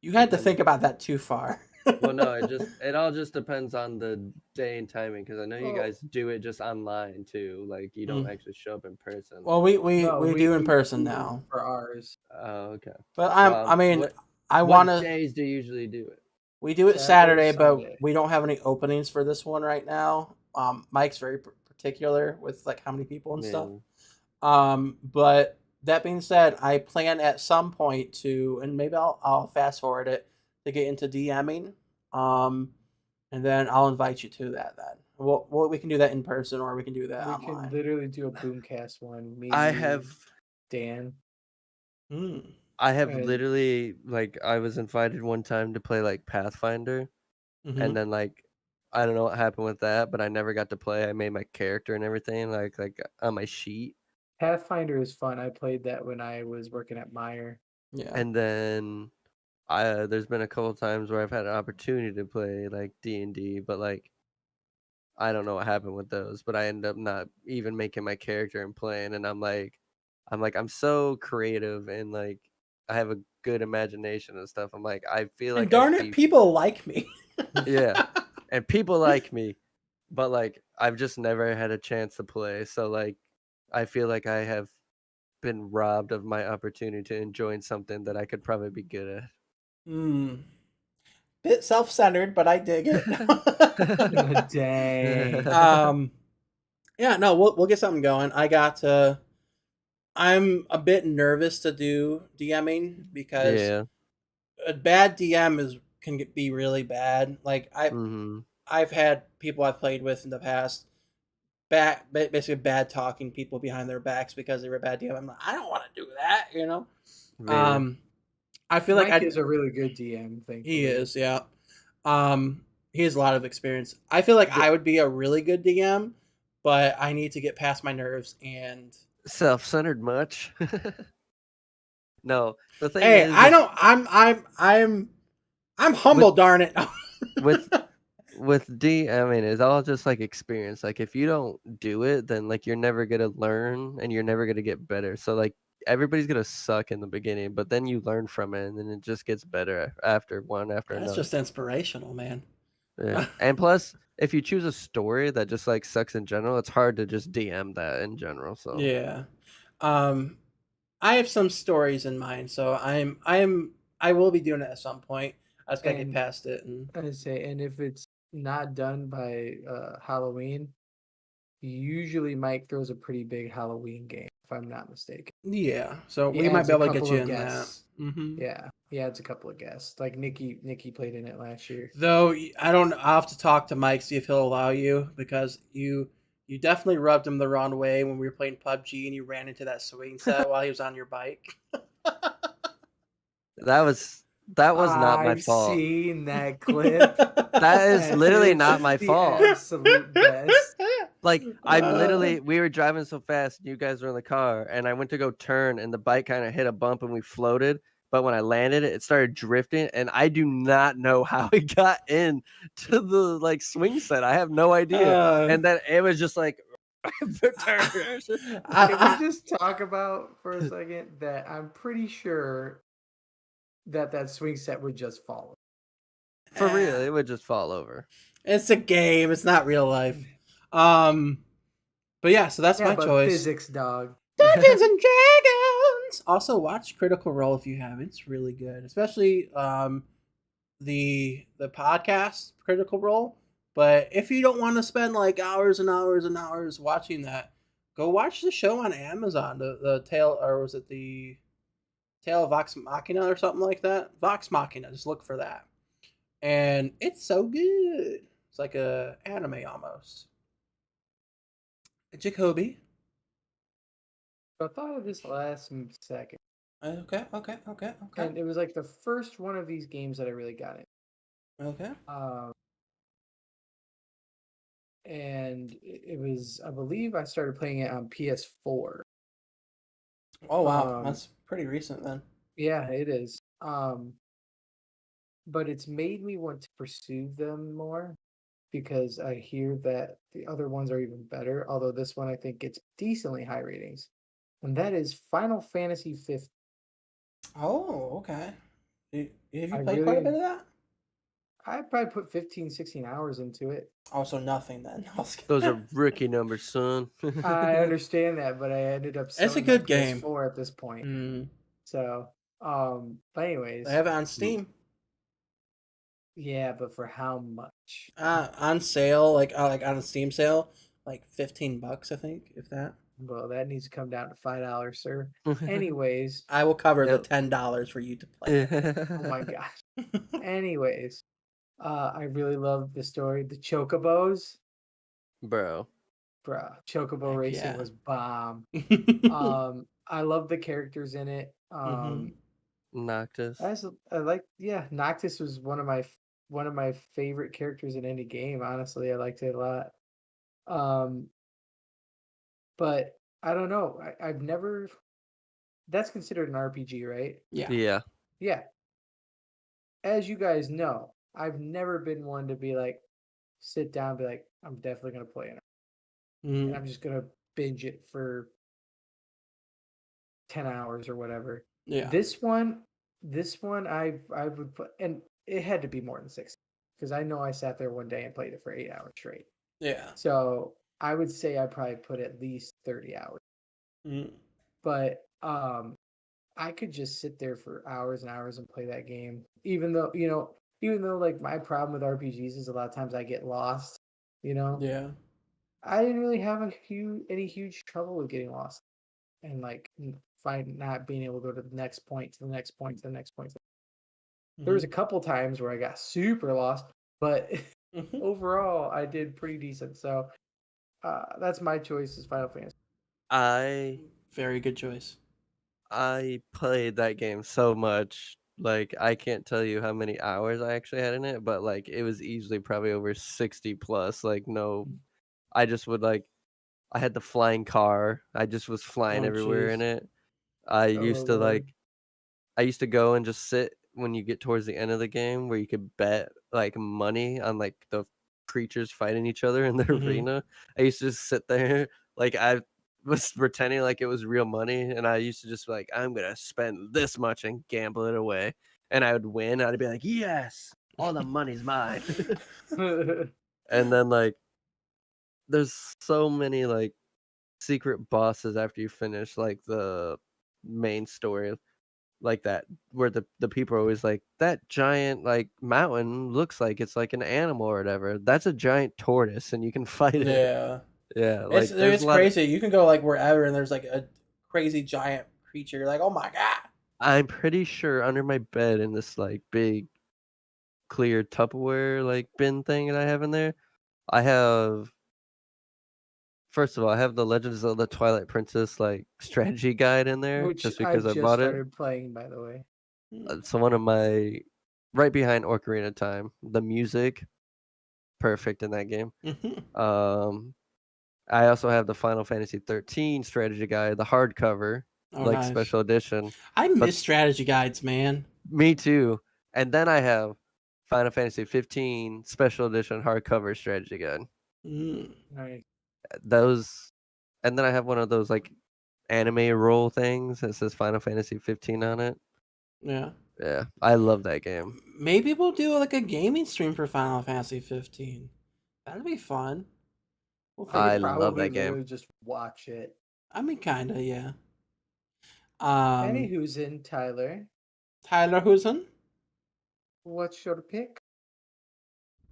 You had to think about that too far. well, no, it all just depends on the day and timing because I know you guys do it just online too. Like you don't actually show up in person. Well, we No, do in person do now. for ours. Oh, okay. But Well, I mean, what, I what want to. days do you usually do it? We do it Saturday, Saturday, but Sunday. we don't have any openings for this one right now. Mike's very particular with like how many people and stuff. But that being said, I plan at some point to, and maybe I'll fast forward it to get into DMing. And then I'll invite you to that. Then we can do that in person, or we can do that We online. can literally do a Boomcast one. Me, I you, have Dan. I have And- literally like I was invited one time to play like Pathfinder, and then like I don't know what happened with that, but I never got to play. I made my character and everything like on my sheet. Pathfinder is fun. I played that when I was working at Meyer. Yeah. And then there's been a couple times where I've had an opportunity to play like D&D, but like I don't know what happened with those, but I end up not even making my character and playing, and I'm so creative and like I have a good imagination and stuff. I'm like I feel And like darn it, people like me. yeah, and people like me, but like I've just never had a chance to play, so like I feel like I have been robbed of my opportunity to enjoy something that I could probably be good at. Bit self-centered, but I dig it. Dang. Yeah, no, we'll get something going. I'm a bit nervous to do DMing because Yeah. a bad DM can be really bad. Like I've had people I've played with in the past basically bad talking people behind their backs because they were a bad DM. I'm like, I don't want to do that, Yeah. I feel Mike like is a really good DM. Thankfully. he is, yeah. He has a lot of experience. I feel like I would be a really good DM, but I need to get past my nerves and Self-centered much? No, the thing hey, is, I don't. I'm humble. Darn it. with D, I mean, it's all just like experience. Like if you don't do it, then like you're never gonna learn and you're never gonna get better. So like everybody's gonna suck in the beginning, but then you learn from it, and then it just gets better after That's another. just inspirational, man. Yeah. And plus, if you choose a story that just like sucks in general, it's hard to just DM that in general. So Yeah. I have some stories in mind, so I will be doing it at some point. I just gotta get past it. And I say, and if it's not done by Halloween, usually Mike throws a pretty big Halloween game, if I'm not mistaken. yeah, so He we might adds be a able to get couple you of in guests. that. Yeah, he adds a couple of guests. Like Nikki played in it last year. Though I'll have to talk to Mike, see if he'll allow you, because you definitely rubbed him the wrong way when we were playing PUBG and you ran into that swing set while he was on your bike. that was not my fault. I've seen that clip. That is literally It's not my the fault. absolute best. Like we were driving so fast, and you guys were in the car, and I went to go turn, and the bike kind of hit a bump, and we floated. But when I landed, it started drifting, and I do not know how it got in to the like swing set. I have no idea. And then it was just like. Can we just talk about for a second that I'm pretty sure that swing set would just fall. For real, it would just fall over. It's a game. It's not real life. But yeah, so that's my choice. Physics, dog. Dungeons and Dragons. Also, watch Critical Role if you haven't. It's really good, especially the podcast Critical Role. But if you don't want to spend like hours and hours and hours watching that, go watch the show on Amazon. The Tale, or was it the Tale of Vox Machina or something like that? Vox Machina. Just look for that. and it's so good. It's like a anime almost. Jacoby. I thought of this last second, Okay. and it was like the first one of these games that I really got it. Okay. And it was, I believe, I started playing it on PS4. Oh wow, Um, that's pretty recent then. yeah, it is. But it's made me want to pursue them more because I hear that the other ones are even better. Although this one I think gets decently high ratings, and that is Final Fantasy 15. Oh, okay. Have I you played quite a really, bit of that? I probably put 15, 16 hours into it. Oh, so nothing then. Those are rookie numbers, son. I understand that, but I ended up It's a selling my good game. PS4 at this point. Mm. So, but They anyways, have it on Steam. yeah, but for how much? On sale, like on a Steam sale, like $15, I think, if that. Well, that needs to come down to $5, sir. Anyways, I will cover the Yep. $10 for you to play oh my gosh. Anyways, I really love the story. The Chocobos, Bro. bruh, Chocobo Heck racing yeah. was bomb. I love the characters in it. Noctis. I like, yeah, Noctis was one of my favorite characters in any game. Honestly, I liked it a lot. But I don't know. I've never. That's considered an RPG, right? Yeah. Yeah. Yeah. As you guys know, I've never been one to be like, sit down, and be like, I'm definitely gonna play it, and I'm just gonna binge it for 10 hours or whatever. Yeah. This one, I would put, and it had to be more than 6 because I know I sat there one day and played it for 8 hours straight. Yeah. So I would say I probably put at least 30 hours. Mm. But I could just sit there for hours and hours and play that game. Even though, like my problem with RPGs is a lot of times I get lost, Yeah. I didn't really have any huge trouble with getting lost and like find not being able to go to the next point, to the next point, to the next point. There was a couple times where I got super lost, but Mhm. overall I did pretty decent. So that's my choice is Final Fantasy. I Very good choice. I played that game so much. Like I can't tell you how many hours I actually had in it, but like it was easily probably over 60 plus. Like no, I just would like I had the flying car. I just was flying Oh, everywhere jeez. in it. I Oh used to Lord. I used to go and just sit when you get towards the end of the game where you could bet like money on like the creatures fighting each other in the Mhm. arena. I used to just sit there like I was pretending like it was real money, and I used to just be like, I'm gonna spend this much and gamble it away. And I would win. I'd be like, yes, all the money's mine. And then like there's so many like secret bosses after you finish like the main story like that where the people are always like that giant like mountain looks like it's like an animal or whatever. That's a giant tortoise and you can fight it. Yeah. Yeah, like there's It's a lot of crazy. You can go like wherever and there's like a crazy giant creature. You're like, oh my god. I'm pretty sure under my bed in this like big clear Tupperware like bin thing that I have in there, I have first of all, I have the Legend of Zelda Twilight Princess like strategy guide in there Which just I because I just bought it. started playing, by the way. So one of my right behind Ocarina of Time, the music perfect in that game. Mhm. Um, I also have the Final Fantasy 13 strategy guide, the hardcover, Oh, like nice. special edition. I But miss strategy guides, man. me too. And then I have Final Fantasy 15 special edition hardcover strategy guide. Mm. Nice. Those, and then I have one of those like anime roll things that says Final Fantasy 15 on it. Yeah. Yeah, I love that game. Maybe we'll do like a gaming stream for Final Fantasy 15. That'd be fun. We'll I figure I could it out. love probably that game. literally just watch it. I mean, kinda, yeah. Anywho's in, Tyler. Tyler Husen. What's your pick?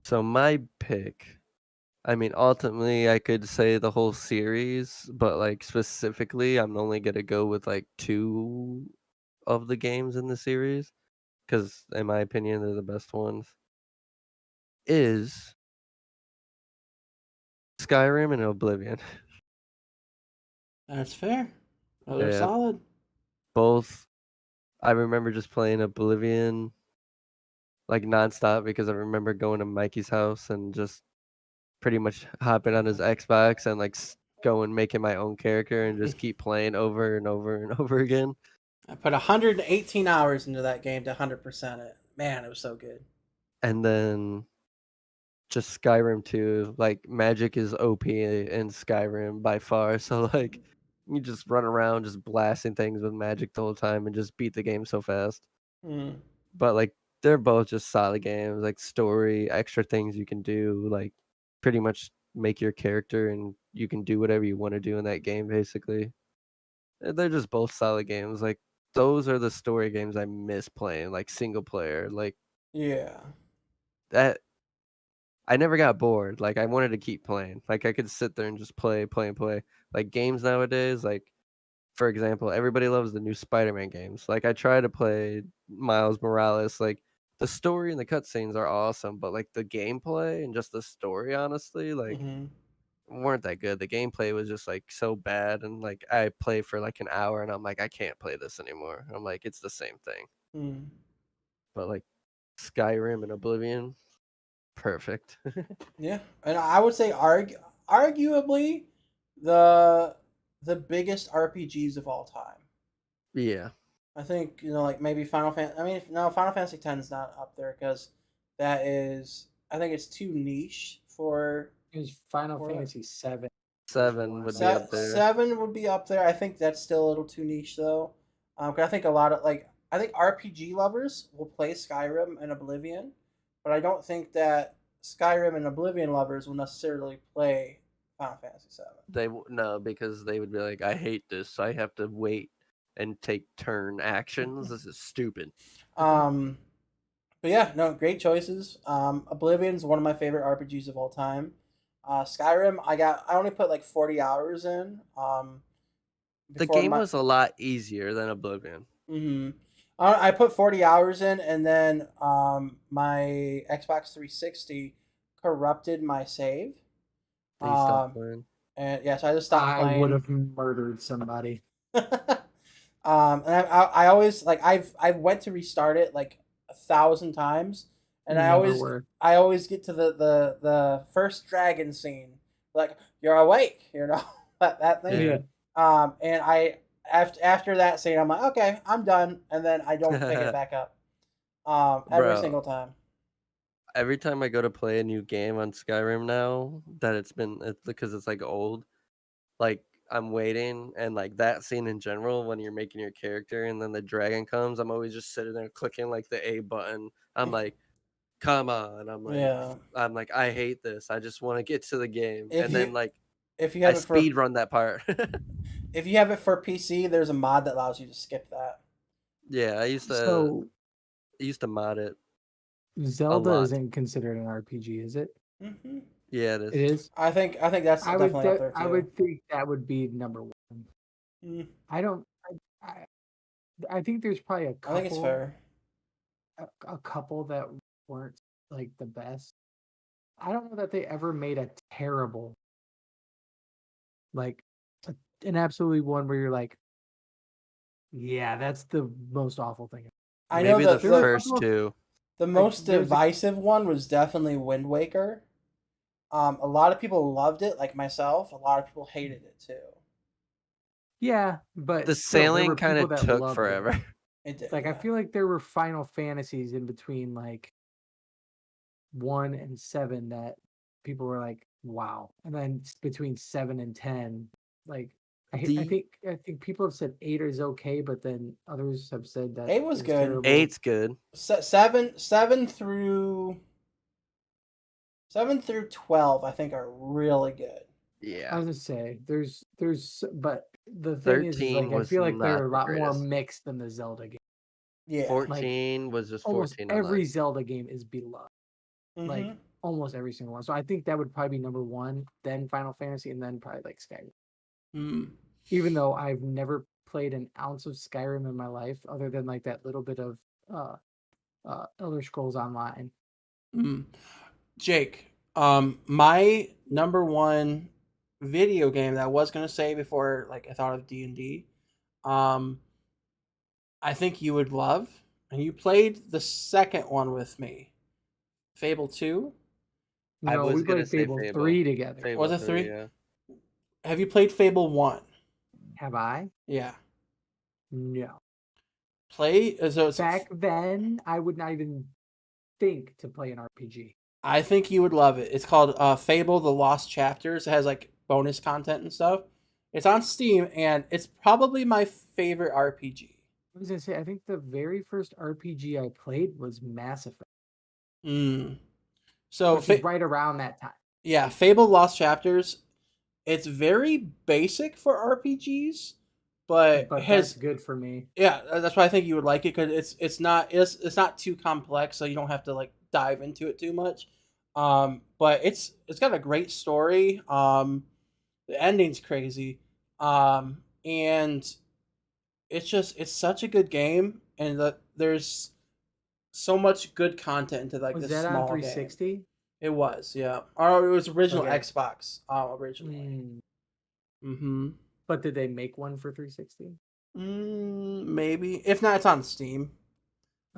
So my pick, I mean, ultimately, I could say the whole series, but like specifically, I'm only gonna go with like two of the games in the series because, in my opinion, they're the best ones. is Skyrim and Oblivion. That's fair. Oh, they're Yeah. solid. Both. I remember just playing Oblivion like nonstop because I remember going to Mikey's house and just pretty much hopping on his Xbox and like going making my own character and just keep playing over and over and over again. I put 118 hours into that game to 100% it. Man, it was so good. And then just Skyrim too. Like magic is OP in Skyrim by far. So like you just run around just blasting things with magic the whole time and just beat the game so fast. Mm. But like they're both just solid games, like story, extra things you can do, like pretty much make your character and you can do whatever you want to do in that game basically. They're just both solid games. Like those are the story games I miss playing, like single player. Like Yeah. that I never got bored. Like I wanted to keep playing. Like I could sit there and just play, play and play. Like games nowadays, like for example, everybody loves the new Spider-Man games. Like I try to play Miles Morales. Like the story and the cutscenes are awesome, but like the gameplay and just the story, honestly, like Mm-hmm. weren't that good. The gameplay was just like so bad, and like I play for like an hour, and I'm like, I can't play this anymore. I'm like, it's the same thing. Mm. But like Skyrim and Oblivion, perfect. Yeah, and I would say arguably the biggest RPGs of all time. Yeah, I think like maybe Final Fantasy. I mean, no, Final Fantasy X is not up there because that is. I think it's too niche for. It was Final For Fantasy VII. 7 would be up there. 7 would be up there. I think that's still a little too niche though. 'Cause I think a lot of I think RPG lovers will play Skyrim and Oblivion, but I don't think that Skyrim and Oblivion lovers will necessarily play Final Fantasy 7. No, because they would be like, I hate this. I have to wait and take turn actions. This is stupid. But yeah, no, great choices. Oblivion's one of my favorite RPGs of all time. Skyrim, I only put like 40 hours in. The Before game my was a lot easier than Oblivion. hmm I put 40 hours in, and then my Xbox 360 corrupted my save. And you stopped Um, playing. and yeah, so I just stopped I playing. would have murdered somebody. And I always I went to restart it like 1,000 times, and Never worked. I always get to the first dragon scene, like you're awake, that thing. Yeah. And after that scene, I'm like, okay, I'm done, and then I don't pick it back up. Every Bro. single time. Every time I go to play a new game on Skyrim now, that it's because it's like old, like I'm waiting, and like that scene in general when you're making your character and then the dragon comes, I'm always just sitting there clicking like the A button. I'm like, come on. Yeah. I'm like, I hate this. I just want to get to the game. If And you then like if you I have it for speed run that part. if you have it for PC, there's a mod that allows you to skip that. Yeah, I used So to mod it a Zelda lot. isn't considered an RPG, is it? Hmm Yeah, it It is. is. I think that's definitely up there too. I would think that would be number one. Mm, I don't. I think there's probably a I think it's couple. fair. A couple that weren't like the best. I don't know that they ever made a terrible, like an absolutely one where you're like, yeah, that's the most awful thing. I know Maybe that the There were a first couple of- two. the like, most there's a- divisive one was definitely Wind Waker. A lot of people loved it, like myself. A lot of people hated it too. Yeah, but The still, there sailing were kind people of that took loved it. forever. It did. Like I yeah. feel like there were Final Fantasies in between like 1 and 7 that people were like, wow. And then between 7 and 10, like I think people have said 8 is okay, but then others have said that 8 was it's good. terrible. 8's good. 7 through 12, I think, are really good. I Yeah. was gonna say there's but the thing is 13 like I was feel like not they're a the lot more greatest. mixed than the Zelda game. Yeah. 14 was just Almost 14 every online. Zelda game is beloved. Like Mhm. almost every single one. So I think that would probably be number one, then Final Fantasy, and then probably like Skyrim. Mm. Even though I've never played an ounce of Skyrim in my life, other than like that little bit of Elder Scrolls Online. Mm. Jake, my number one video game that I was gonna say before, like I thought of D&D, um, I think you would love, and you played the second one with me, Fable 2. I No, was we gonna played say Fable Fable. 3 together. Fable Was it 3, 3? yeah. Have you played Fable 1? Have I? Yeah. No. So it's, Back then, I would not even think to play an RPG. I think you would love it. It's called Fable: The Lost Chapters. It has like bonus content and stuff. It's on Steam, and it's probably my favorite RPG. I was gonna say, I think the very first RPG I played was Mass Effect, Mm. So, which is right around that time. yeah, Fable: Lost Chapters. It's very basic for RPGs, but But has that's good for me. yeah. That's why I think you would like it because it's not too complex, so you don't have to like dive into it too much. But it's got a great story. The ending's crazy. And it's such a good game, and there's so much good content into like Was this that on small game. 360? It was, yeah. Or it was original Okay. Xbox, originally. Mm-hmm. But did they make one for 360? Maybe. If not, it's on Steam.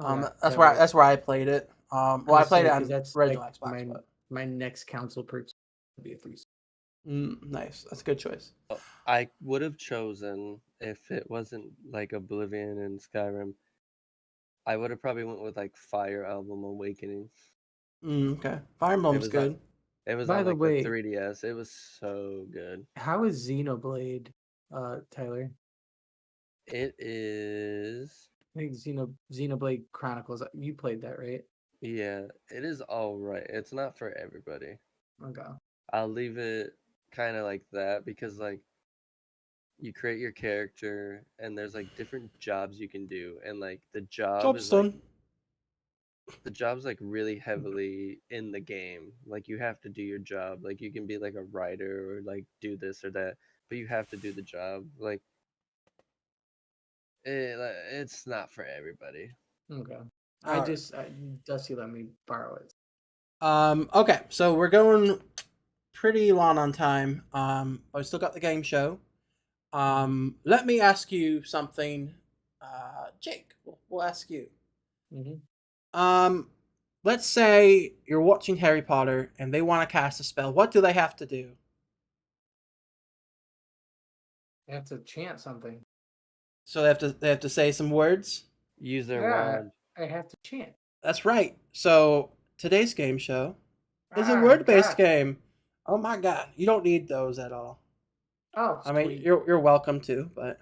Okay, That's where I played it. Well, I played it on original like Xbox. my next console purchase would be a 360. Nice. That's a good choice. I would have chosen, if it wasn't like Oblivion and Skyrim, I would have probably went with like Fire Emblem Awakening. Okay. Fire Emblem's was good. It was By on the like way- the 3DS. It was so good. How is Xenoblade, Tyler? It is. I think Xenoblade Chronicles. You played that, right? Yeah, it is all right. It's not for everybody. Okay. I'll leave it kind of like that because like you create your character and there's like different jobs you can do and like the job is like Jobstone. the job's like really heavily in the game. Like you have to do your job. Like you can be like a writer or like do this or that, but you have to do the job. Like it's not for everybody. Okay. Alright. Dusty let me borrow it. Okay, so we're going pretty long on time. I still got the game show. Let me ask you something. Jake, we'll ask you. Mm-hmm. Let's say you're watching Harry Potter and they want to cast a spell. What do they have to do? I have to chant something. So they have to say some words. Use their Yeah, wand. I have to chant. That's right. So today's game show is a Ah, word-based God. game. Oh my god, you don't need those at all. Oh, I mean, sweet. you're welcome to, but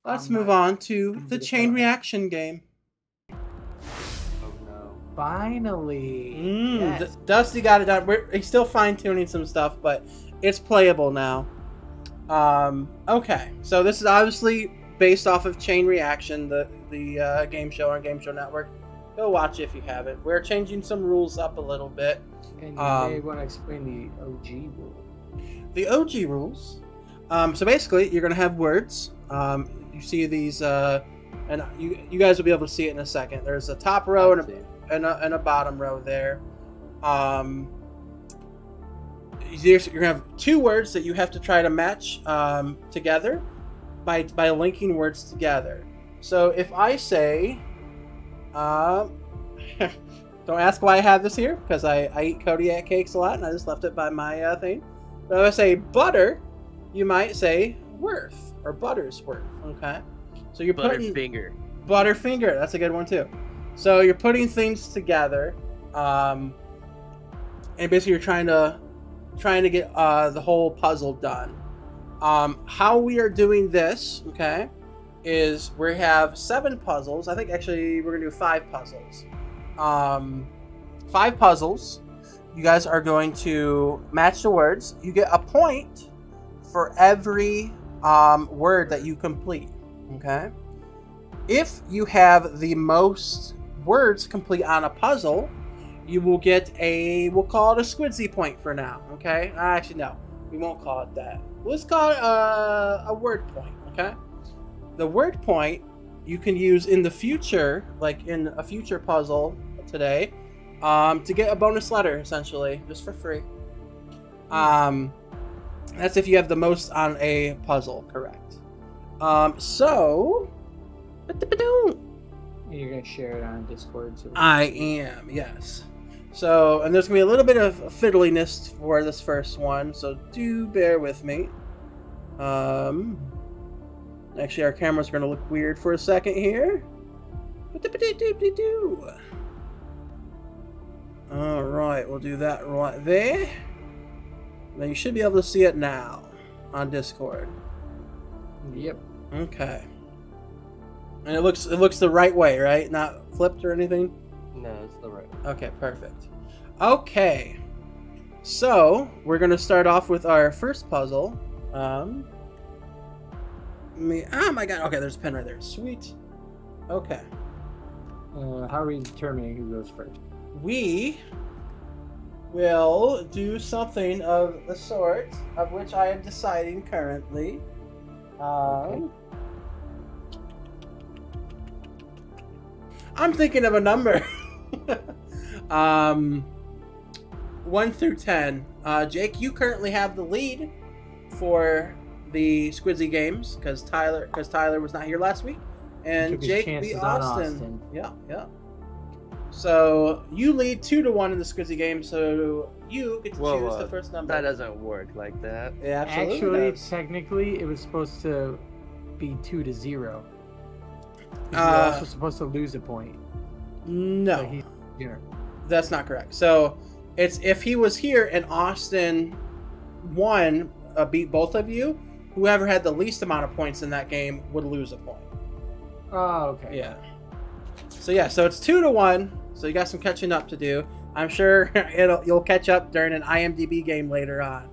let's I'm move not- on to I'm the gonna chain try. reaction game. Oh no. Finally. Yes. Dusty got it done. He's still fine-tuning some stuff, but it's playable now. Okay, so this is obviously based off of Chain Reaction, the game show on Game Show Network. Go watch it if you haven't. We're changing some rules up a little bit. And you may want to explain the OG rule. The OG rules. So basically, you're gonna have words. You see these, and you guys will be able to see it in a second. There's a top row and a bottom row there. You're gonna have two words that you have to try to match together by linking words together. So if I say, don't ask why I have this here because I eat Kodiak cakes a lot and I just left it by my thing. But if I say butter, you might say worth or butter's worth. Okay, so you're putting Butterfinger. That's a good one too. So you're putting things together, and basically you're trying to get the whole puzzle done. How we are doing this, okay, is we have 7 puzzles. I think actually we're gonna do 5 puzzles. 5 puzzles. You guys are going to match the words. You get a point for every word that you complete. Okay. If you have the most words complete on a puzzle, you will get we'll call it a Squidzy point for now. Okay. Actually, no, we won't call it that. Let's call it a word point. Okay. The word point you can use in the future, like in a future puzzle today, to get a bonus letter, essentially, just for free. That's if you have the most on a puzzle, correct. So... You're going to share it on Discord? So I am, yes. So, and there's going to be a little bit of fiddliness for this first one, so do bear with me. Actually, our camera's going to look weird for a second here. Alright, we'll do that right there. Now you should be able to see it now on Discord. Yep. Okay. And it looks the right way, right? Not flipped or anything? No, it's the right one. Okay, perfect. Okay. So, we're going to start off with our first puzzle. Oh my god. Okay, there's a pen right there. Sweet. Okay. How are we determining who goes first? We will do something of the sort of which I am deciding currently. Okay. I'm thinking of a number. 1 through 10. Jake, you currently have the lead for the Squidzy games because Tyler was not here last week, and Took his Jake chances beat on Austin. Yeah. So you lead 2-1 in the Squidzy game, so you get to choose the first number. That doesn't work like that. It absolutely Actually, does. technically, it was supposed to be 2-0. You're Uh, also supposed to lose a point. No. So That's not correct. So it's if he was here and Austin won, beat both of you, whoever had the least amount of points in that game would lose a point. Oh, okay. Yeah. So it's 2-1. So you got some catching up to do. I'm sure you'll catch up during an IMDb game later on.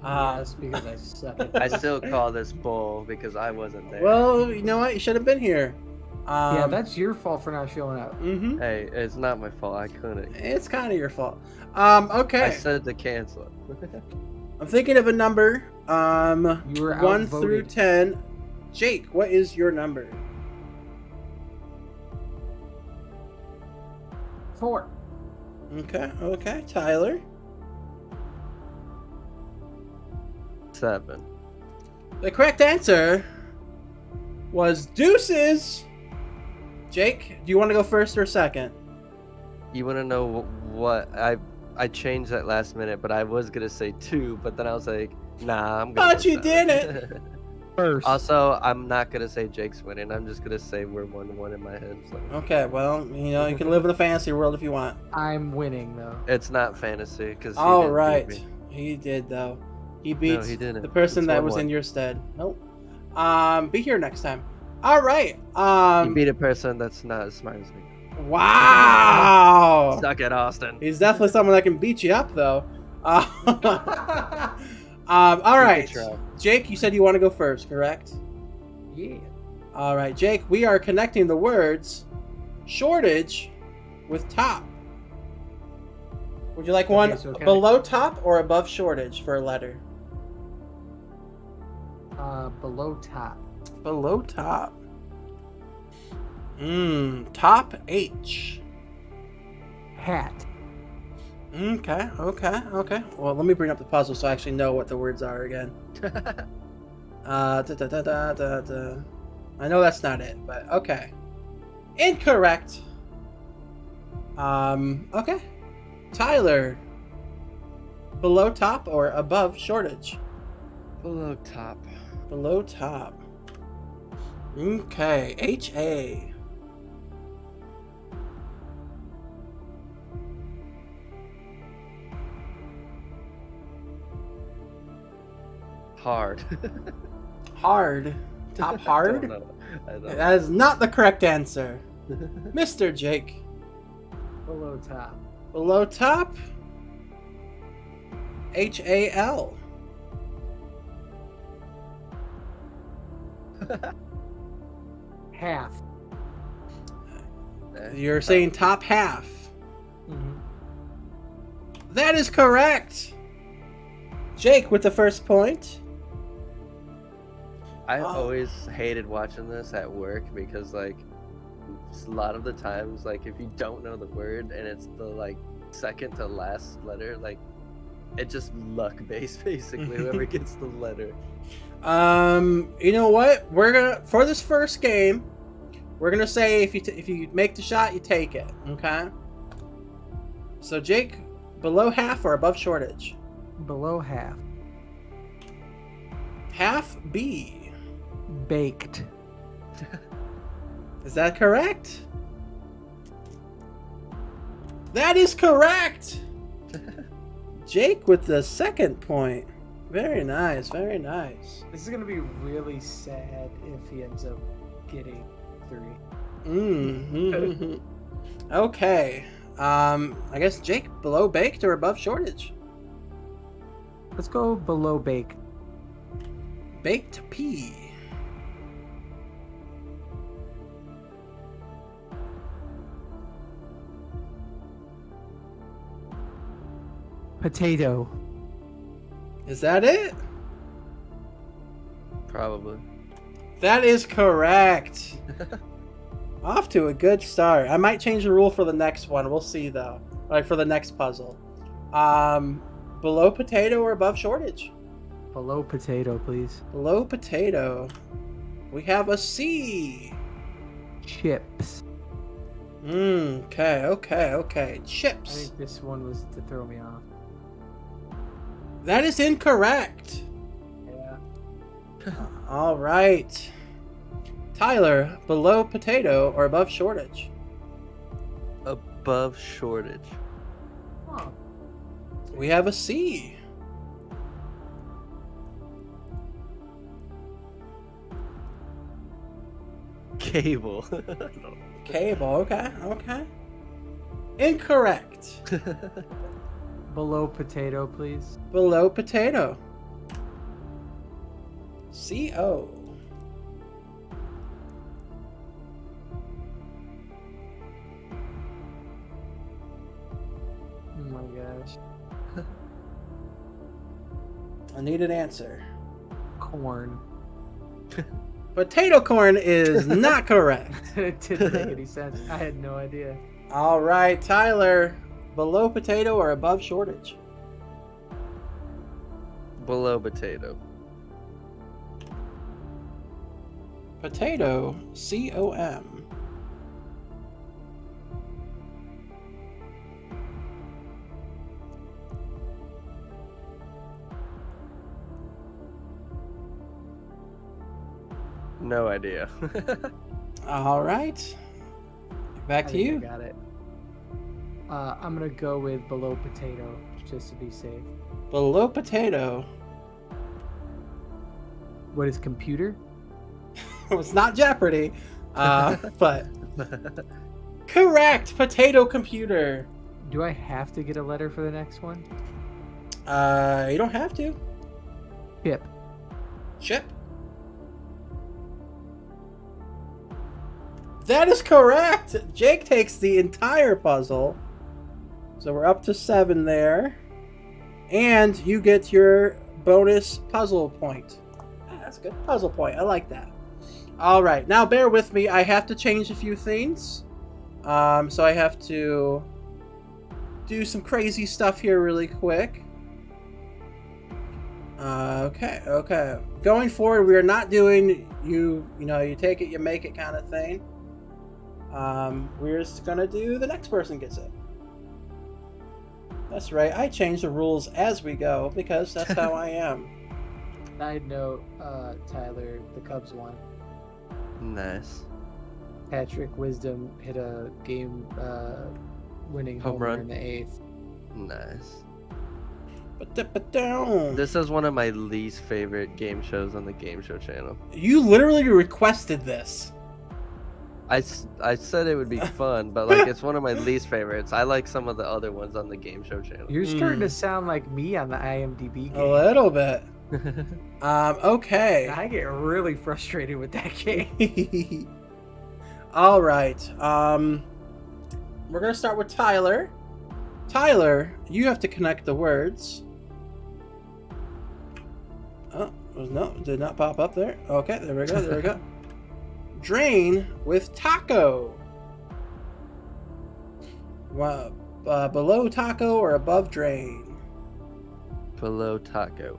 Yes, because I suck at I this. still call this bull because I wasn't there. Well, you know what? You should have been here. Yeah, that's your fault for not showing up. Mm-hmm. Hey, it's not my fault. I couldn't. It's kind of your fault. Okay. I said to cancel it. I'm thinking of a number. You were 1 through outvoted. 10. Jake, what is your number? 4. Okay. Tyler? 7. The correct answer was deuces. Jake, do you want to go first or second? You want to know what? I changed that last minute, but I was gonna say 2, but then I was like, nah, I'm gonna. But you didn't. First. Also, I'm not gonna say Jake's winning. I'm just gonna say we're 1-1 in my head. So. Okay, well, you can live in a fantasy world if you want. I'm winning, though. It's not fantasy because. All right. He did, though. He beat he didn't. the person It's that was 1-1. in your stead. Nope. Be here next time. All right. You beat a person that's not as smart as me. Wow. Suck it, Austin. He's definitely someone that can beat you up, though. All right. try. Jake, you said you want to go first, correct? Yeah. All right, Jake, we are connecting the words shortage with top. Would you like one so below top or above shortage for a letter? Below top. Below top. Top H. Hat. Okay. Well, let me bring up the puzzle so I actually know what the words are again. I know that's not it, but okay. Incorrect. Okay. Tyler. Below top or above shortage? Below top. Below top. Okay. H-A. Hard. Hard. Top hard? I don't know. That is not the correct answer. Mr. Jake. Below top. Below top. H-A-L. Half. You're saying top half. Mm-hmm. That is correct. Jake with the first point. I Oh. always hated watching this at work because, like, a lot of the times, like, if you don't know the word and it's the, like, second to last letter. Like, it's just luck based, basically. Whoever gets the letter. You know what? We're gonna, for this first game, we're gonna say if you make the shot, you take it. Okay. So Jake, below half or above shortage? Below half. Half B. Baked. Is that correct? That is correct. Jake with the second point. Very nice, very nice. This is gonna be really sad if he ends up getting 3. Mm-hmm. Okay. I guess Jake, below baked or above shortage? Let's go below baked. Baked pea. Potato. Is that it? Probably. That is correct. Off to a good start. I might change the rule for the next one. We'll see though. Like for the next puzzle. Below potato or above shortage? Below potato, please. Below potato. We have a C. Chips. Okay. I Chips. think this one was to throw me off. That is incorrect. Yeah. All right. Tyler, below potato or above shortage? Above shortage. Oh. We have a C. Cable. Cable, okay. Incorrect. Below potato, please. Below potato. CO. Oh my gosh. I need an answer. Corn. Potato corn is not correct. It didn't make any sense. I had no idea. All right, Tyler, below potato or above shortage? Below potato. Potato, COM. No idea. All right. Back I to think you. I got it. I'm gonna go with below potato, just to be safe. Below potato. What is computer? It's not Jeopardy, but correct. Potato computer. Do I have to get a letter for the next one? You don't have to. Chip. Chip. That is correct. Jake takes the entire puzzle. So we're up to 7 there. And you get your bonus puzzle point. That's a good puzzle point. I like that. All right. Now bear with me. I have to change a few things. So I have to do some crazy stuff here really quick. Okay. Going forward, we are not doing you take it, you make it kind of thing. We're just gonna do the next person gets it. That's right. I change the rules as we go because that's how I am. Side note, Tyler, the Cubs won. Nice. Patrick Wisdom hit a game winning Home homer run. in the 8th. Nice. But down. This is one of my least favorite game shows on the Game Show channel. You literally requested this. I said it would be fun, but like it's one of my least favorites. I like some of the other ones on the Game Show channel. You're starting to sound like me on the IMDb A game. little bit. Okay. I get really frustrated with that game. All right. We're gonna start with Tyler. Tyler, you have to connect the words. Oh no, did not pop up there. Okay, there we go. Drain with taco. Wow. below taco or above drain? Below taco.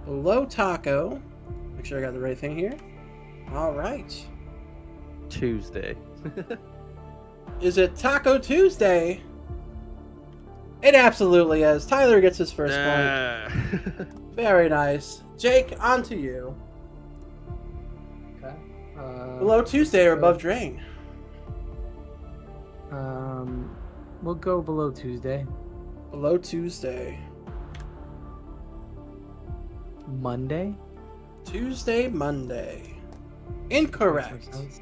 Below taco. Make sure I got the right thing here. All right. Tuesday. Is it Taco Tuesday? It absolutely is. Tyler gets his first point. Very nice. Jake, on to you. Okay. Below Tuesday or above drain? We'll go below Tuesday. Below Tuesday. Monday. Tuesday, Monday. Incorrect. Makes no sense.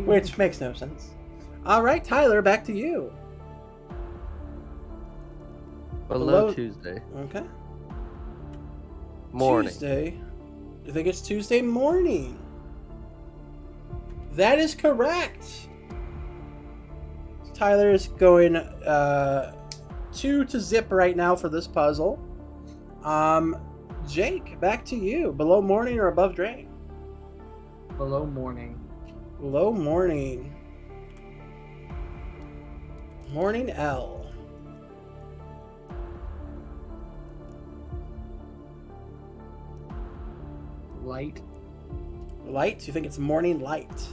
Which makes no sense. All right, Tyler, back to you. Below Tuesday. Okay. Morning. Tuesday. You think it's Tuesday morning? That is correct. Tyler is going 2-0 right now for this puzzle. Jake, back to you. Below morning or above drain? Below morning. Below morning. Morning L. Light. Light? You think it's morning light?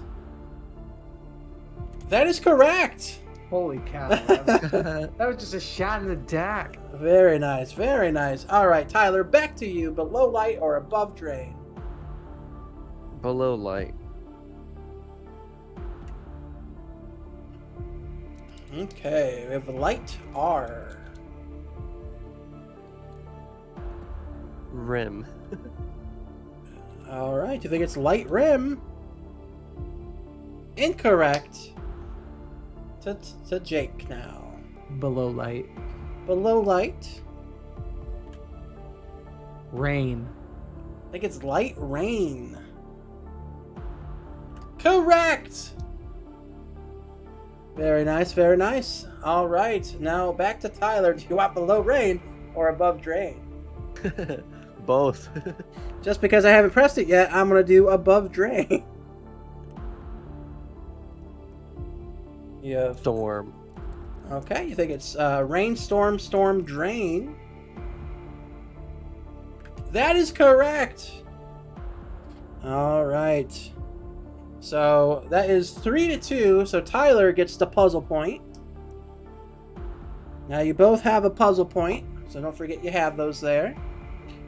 That is correct. Holy cow. That was just a shot in the dark. Very nice, very nice. All right, Tyler, back to you. Below light or above drain? Below light. Okay, we have light R. Rim. All right, you think it's light rim? Incorrect. To Jake now. Below light. Below light. Rain. I think it's light rain. Correct! Very nice, very nice. All right, now back to Tyler. Do you want below rain or above drain? Both. Just because I haven't pressed it yet, I'm going to do above drain. You have... Storm. Okay, you think it's rainstorm, storm, drain. That is correct. All right. So that is 3-2. So Tyler gets the puzzle point. Now you both have a puzzle point, so don't forget you have those there.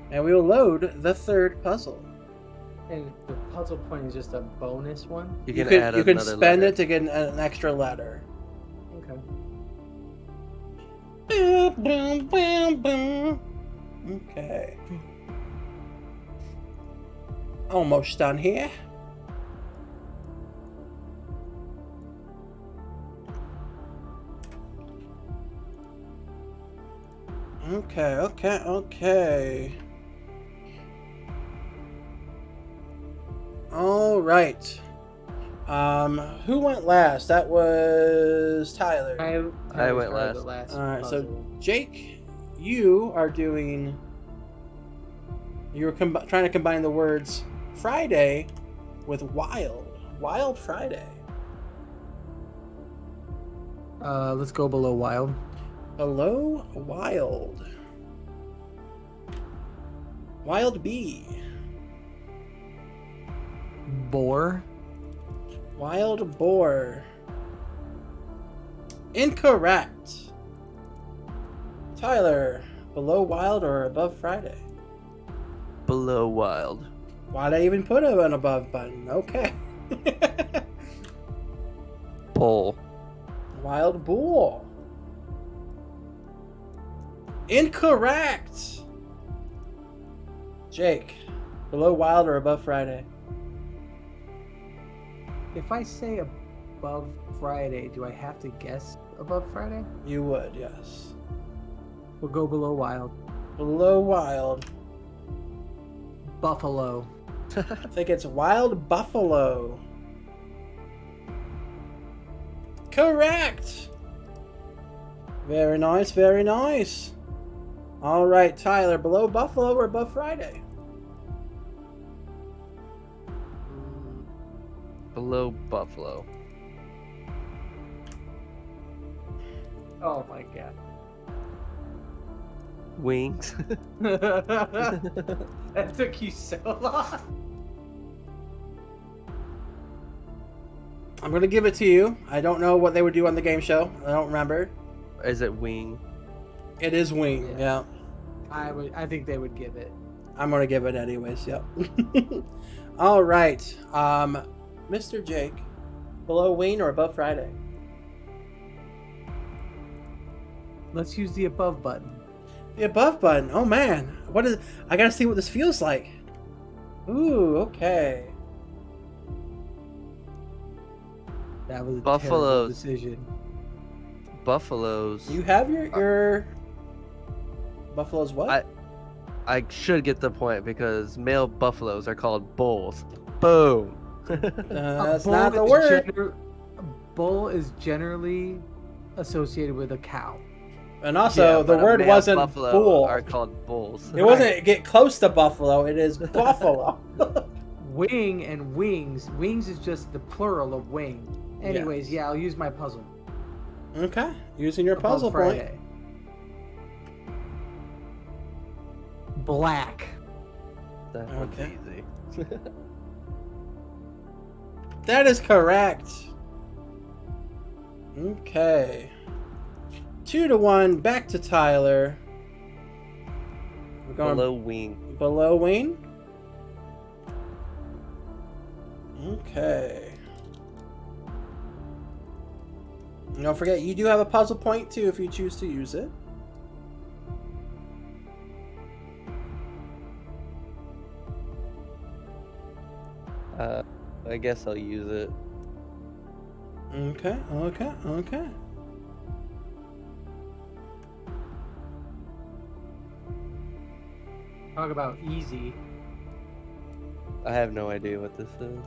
And we will load the third puzzle. And the puzzle point is just a bonus one? You You can add can another spend letter. it to get an extra letter. Okay. Boom, boom, boom, boom. Okay. Almost done here. Okay. All right. Who went last? That was Tyler. I went tried the last. All right, so puzzle. Jake, you are doing. You're trying to combine the words Friday with wild. Wild Friday. Let's go below wild. Below wild. Wild bee. Boar. Wild boar. Incorrect. Tyler, below wild or above Friday? Below wild. Why'd I even put an above button? Okay. Bull. Wild bull. Incorrect. Jake, below wild or above Friday? If I say above Friday, do I have to guess above Friday? You would, yes. We'll go below wild. Below wild. Buffalo. I think it's wild buffalo. Correct. Very nice, very nice. All right, Tyler, below buffalo or above Friday? Below buffalo. Oh my god. Wings. That took you so long. I'm gonna give it to you. I don't know what they would do on the game show. I don't remember. Is it wing? It is wing. Yeah. I think they would give it. I'm gonna give it anyways. Yep. All right. Mr. Jake, below Wayne or above Friday? Let's use the above button. The above button. Oh man, what is? I gotta see what this feels like. Ooh, okay. That was a Buffaloes. terrible decision. Buffaloes. You have your buffaloes. What? I should get the point because male buffaloes are called bulls. Boom. That's bull not the is word. A bull is generally associated with a cow. And also, the but a word male wasn't buffalo bull. are called bulls. It wasn't get close to buffalo. It is buffalo. Wing and wings. Wings is just the plural of wing. Anyways, Yes. yeah, I'll use my puzzle. Okay, using your Above puzzle point. Friday. Black. That one's Okay. easy. That is correct. Okay. 2-1. Back to Tyler. We're going Below wing. below Wayne. Okay. And don't forget, you do have a puzzle point too if you choose to use it. I guess I'll use it. Okay. Talk about easy. I have no idea what this is.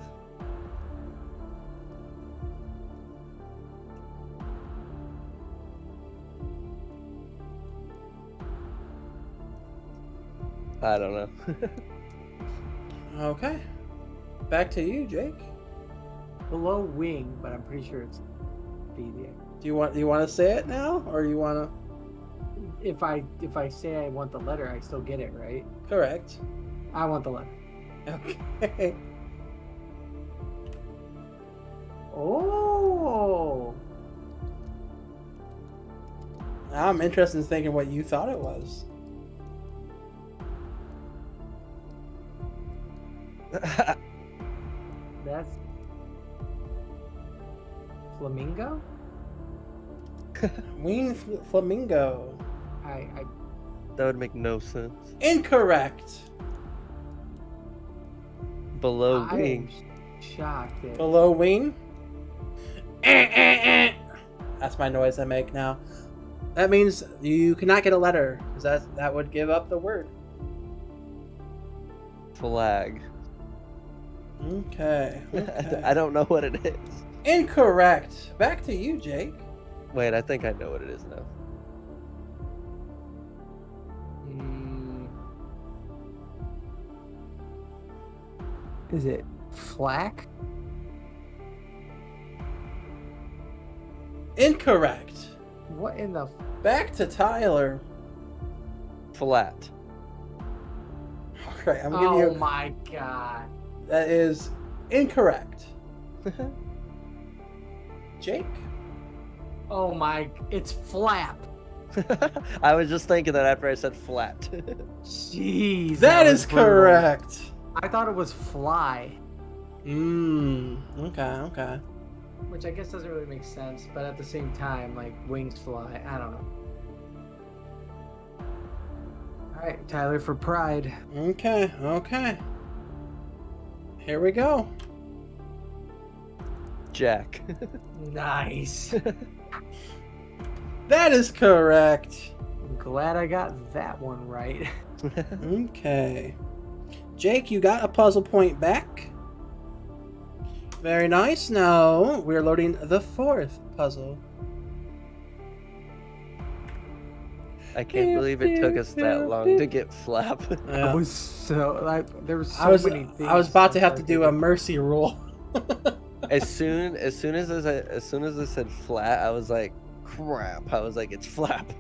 I don't know. Okay. Back to you, Jake. Below wing, but I'm pretty sure it's B. Do you want to say it now, or you want to? If I say I want the letter, I still get it, right? Correct. I want the letter. Okay. Oh. Now I'm interested in thinking what you thought it was. That's flamingo? Ween flamingo. I That would make no sense. Incorrect. Below I wing. am shocked at Below ween. That's my noise I make now. That means you cannot get a letter, because that would give up the word. Flag. Okay. I don't know what it is. Incorrect. Back to you, Jake. Wait, I think I know what it is now. Is it flack? Incorrect. What in the Back to Tyler. Flat. All right, I'm giving Oh you. my god. That is incorrect. Jake. Oh my, it's flap. I was just thinking that after I said flat. Jeez. That was is brutal. correct. I thought it was fly, Okay. which I guess doesn't really make sense, but at the same time, like wings fly. I don't know. All right, Tyler for pride. Okay. Here we go. Jack. Nice. That is correct. I'm glad I got that one right. Okay. Jake, you got a puzzle point back. Very nice. Now we're loading the fourth puzzle. I can't believe it took us that long to get flap. I was so like there were so I was many things. I was about to have to I do a mercy rule. as soon as I said flat, I was like, crap. I was like, it's flap.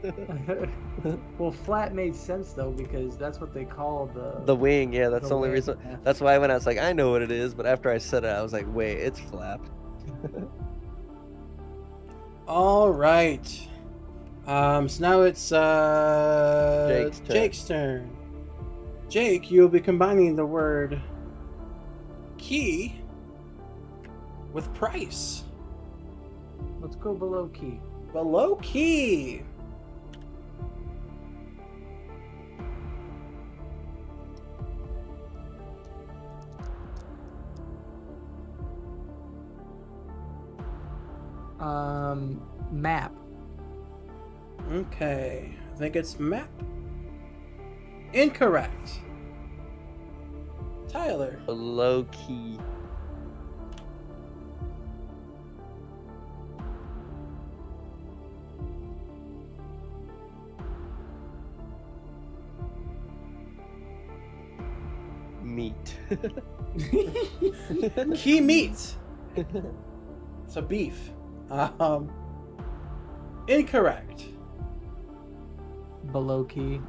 Well, flat made sense though because that's what they call The wing, yeah, that's the the only wing, reason. yeah. That's why when I was like, I know what it is, but after I said it, I was like, wait, it's flap. All right. So now it's Jake's turn. Jake, you'll be combining the word key with price. Let's go below key. Below key. Map. Okay. I think it's map. Incorrect. Tyler. Below key. Meat. Key meat. So beef. Incorrect. Below key.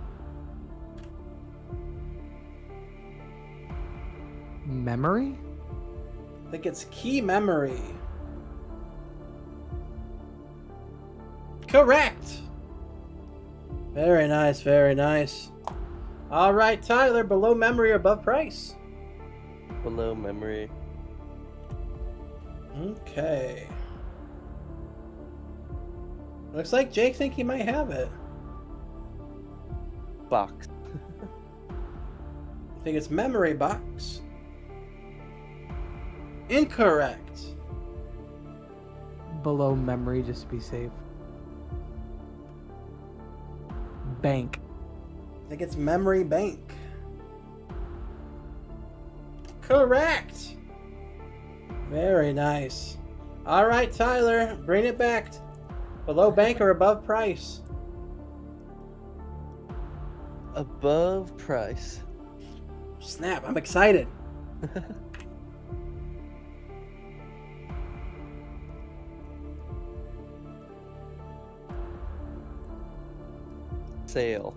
Memory? I think it's key memory. Correct. Very nice, very nice. All right, Tyler, below memory or above price? Below memory. Okay. Looks like Jake think he might have it. Box. I think it's memory box. Incorrect. Below memory, just to be safe. Bank. I think it's memory bank. Correct. Very nice. All right, Tyler, bring it back. Below bank or above price? Above price. Snap, I'm excited. Sale.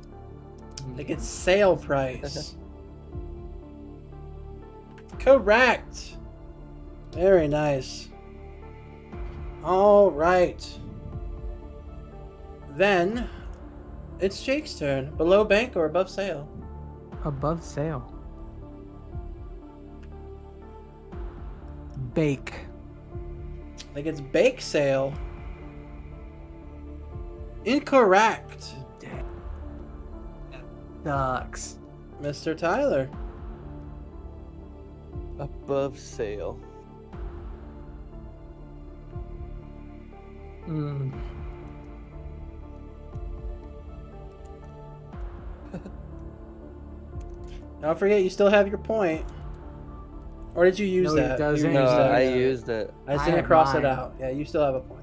I think it's sale price. Correct. Very nice. All right. Then it's Jake's turn. Below bank or above sale? Above sale. Bake. I think it's bake sale. Incorrect. Sucks. Mr. Tyler. Above sale. Don't forget, you still have your point. Or did you use No, he that? doesn't. You No, used that. I used it. I just I didn't have cross it mine. out. Yeah, you still have a point.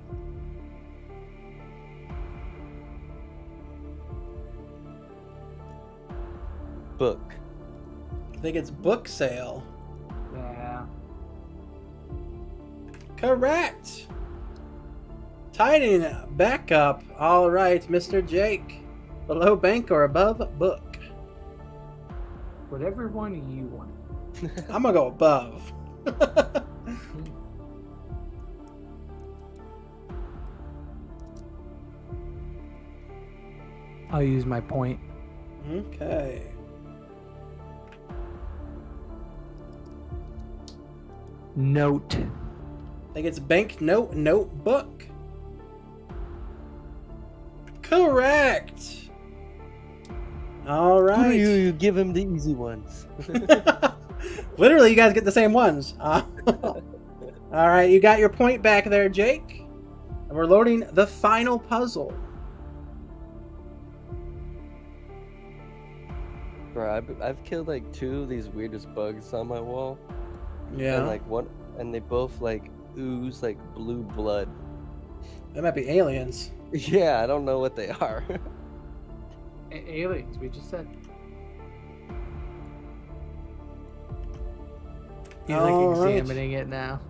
Book. I think it's book sale. Yeah. Correct. Tidying back up. All right, Mr. Jake. Below bank or above book? Whatever one you want. I'm gonna go above. I'll use my point. Okay. Note. I think it's banknote notebook. Correct. All right. You give him the easy ones. Literally, you guys get the same ones. All right, you got your point back there, Jake. And we're loading the final puzzle. Bro, I've killed like 2 of these weirdest bugs on my wall. Yeah. And like one, and they both like ooze like blue blood. They might be aliens. Yeah, I don't know what they are. Aliens, we just said. He's like All right. examining it now.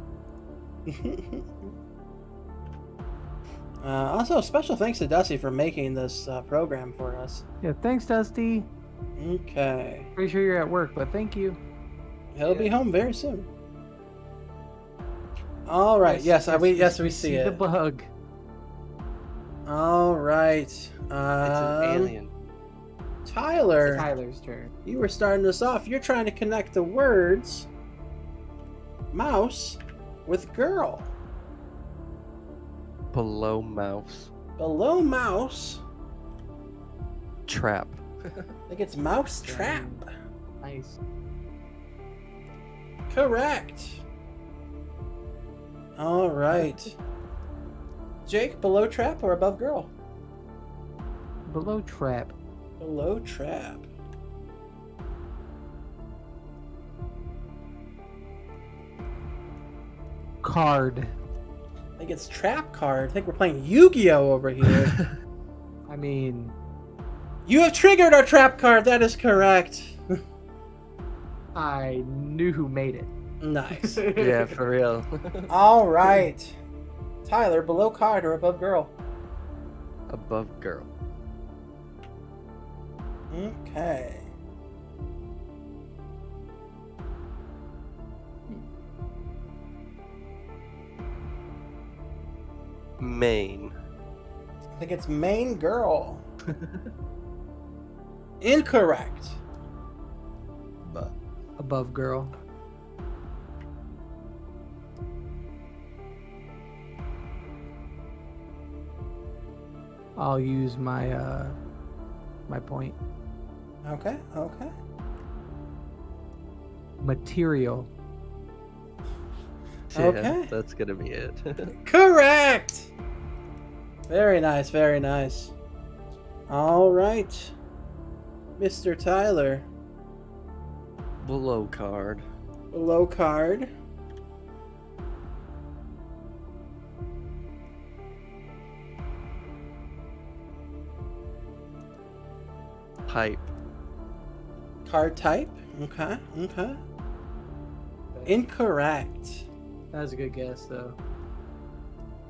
Also, special thanks to Dusty for making this program for us. Yeah, thanks, Dusty. Okay. Pretty sure you're at work, but thank you. He'll be home very soon. All right. Yes, we see it. The bug. All right. It's an alien. Tyler. It's Tyler's turn. You were starting this off. You're trying to connect the words mouse with girl. Below mouse. Below mouse. Trap. I think it's mouse trap. Nice. Correct. All right. Jake, below trap or above girl? Below trap. Below trap. Card. I think it's trap card. I think we're playing Yu-Gi-Oh over here. I mean, You have triggered our trap card. That is correct. I knew who made it. Nice. Yeah, for real. All right. Tyler, below card or above girl? Above girl. Okay. Main. I think it's main girl. Incorrect. Above girl. I'll use my my point. Okay, okay. Material. Yeah, Okay. that's gonna be it. Correct! Very nice, very nice. All right. Mr. Tyler, Below card. below card. Type. Card type. Okay, okay. Incorrect. That was a good guess, though.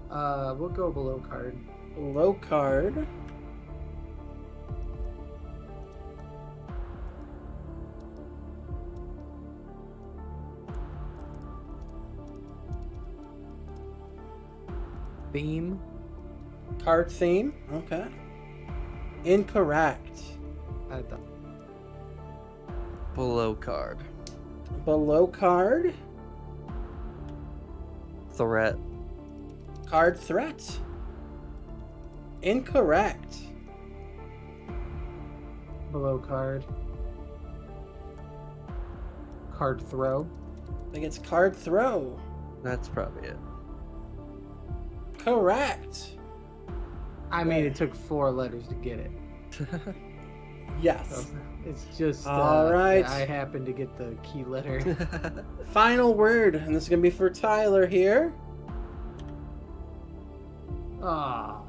We'll go below card. Below card. Theme. Card theme. Okay. Incorrect. I thought. Below card. Below card. Threat. Card threat. Incorrect. Below card. Card throw. I think it's card throw. That's probably it. Correct. I mean, it took 4 letters to get it. Yes. So it's just All right. I happened to get the key letter. Final word, and this is gonna be for Tyler here. Ah.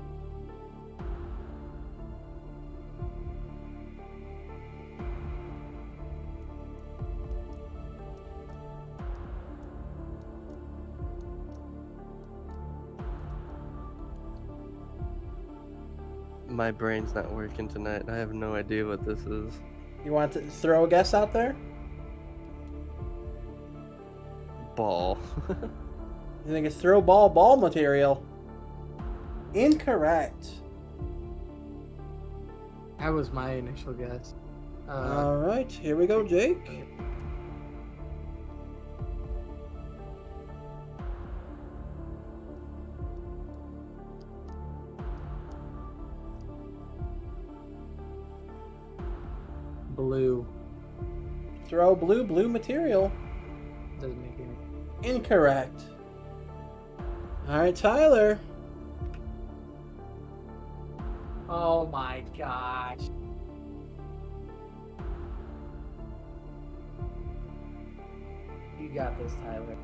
My brain's not working tonight. I have no idea what this is. You want to throw a guess out there? Ball. You think it's throw ball material? Incorrect. That was my initial guess. All right, here we go, Jake. Blue. Throw blue material. Doesn't make any. Incorrect. All right, Tyler. Oh my gosh. You got this, Tyler.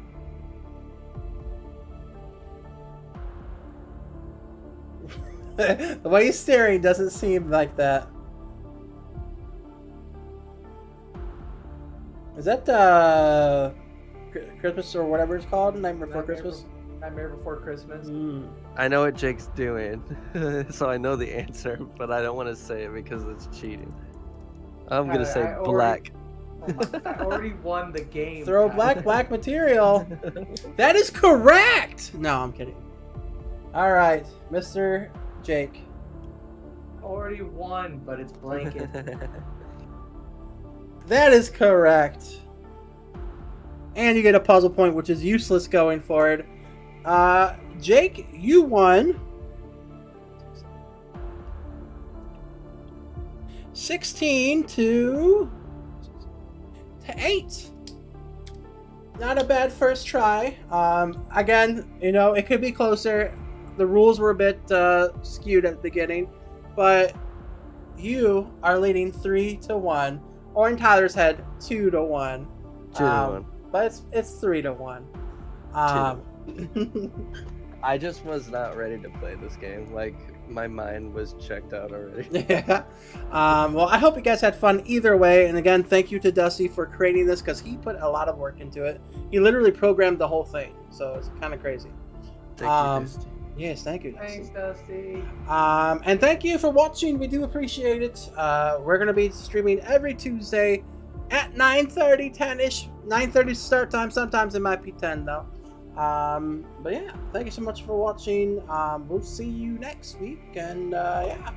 The way he's staring doesn't seem like that. Is that Christmas or whatever it's called? Nightmare Before Christmas? Nightmare Before Christmas. I know what Jake's doing, so I know the answer, but I don't want to say it because it's cheating. I'm gonna say I black. I already won the game. Throw black material. That is correct. No, I'm kidding. All right, Mr. Jake. Already won, but it's blanket. That is correct. And you get a puzzle point, which is useless going forward. Jake, you won 16 to 8. Not a bad first try. Again, it could be closer. The rules were a bit skewed at the beginning, but you are leading 3-1. Or in Tyler's head, 2-1. 2-1. But it's 3-1. I just was not ready to play this game. Like, my mind was checked out already. Yeah. Well, I hope you guys had fun either way. And again, thank you to Dusty for creating this because he put a lot of work into it. He literally programmed the whole thing. So it's kind of crazy. Thank you, Dusty. Yes, thank you, Dusty. Thanks, Dusty. And thank you for watching. We do appreciate it. We're going to be streaming every Tuesday at 9:30, 10-ish. 9:30 start time. Sometimes it might be 10, though. But yeah, thank you so much for watching. We'll see you next week. And yeah.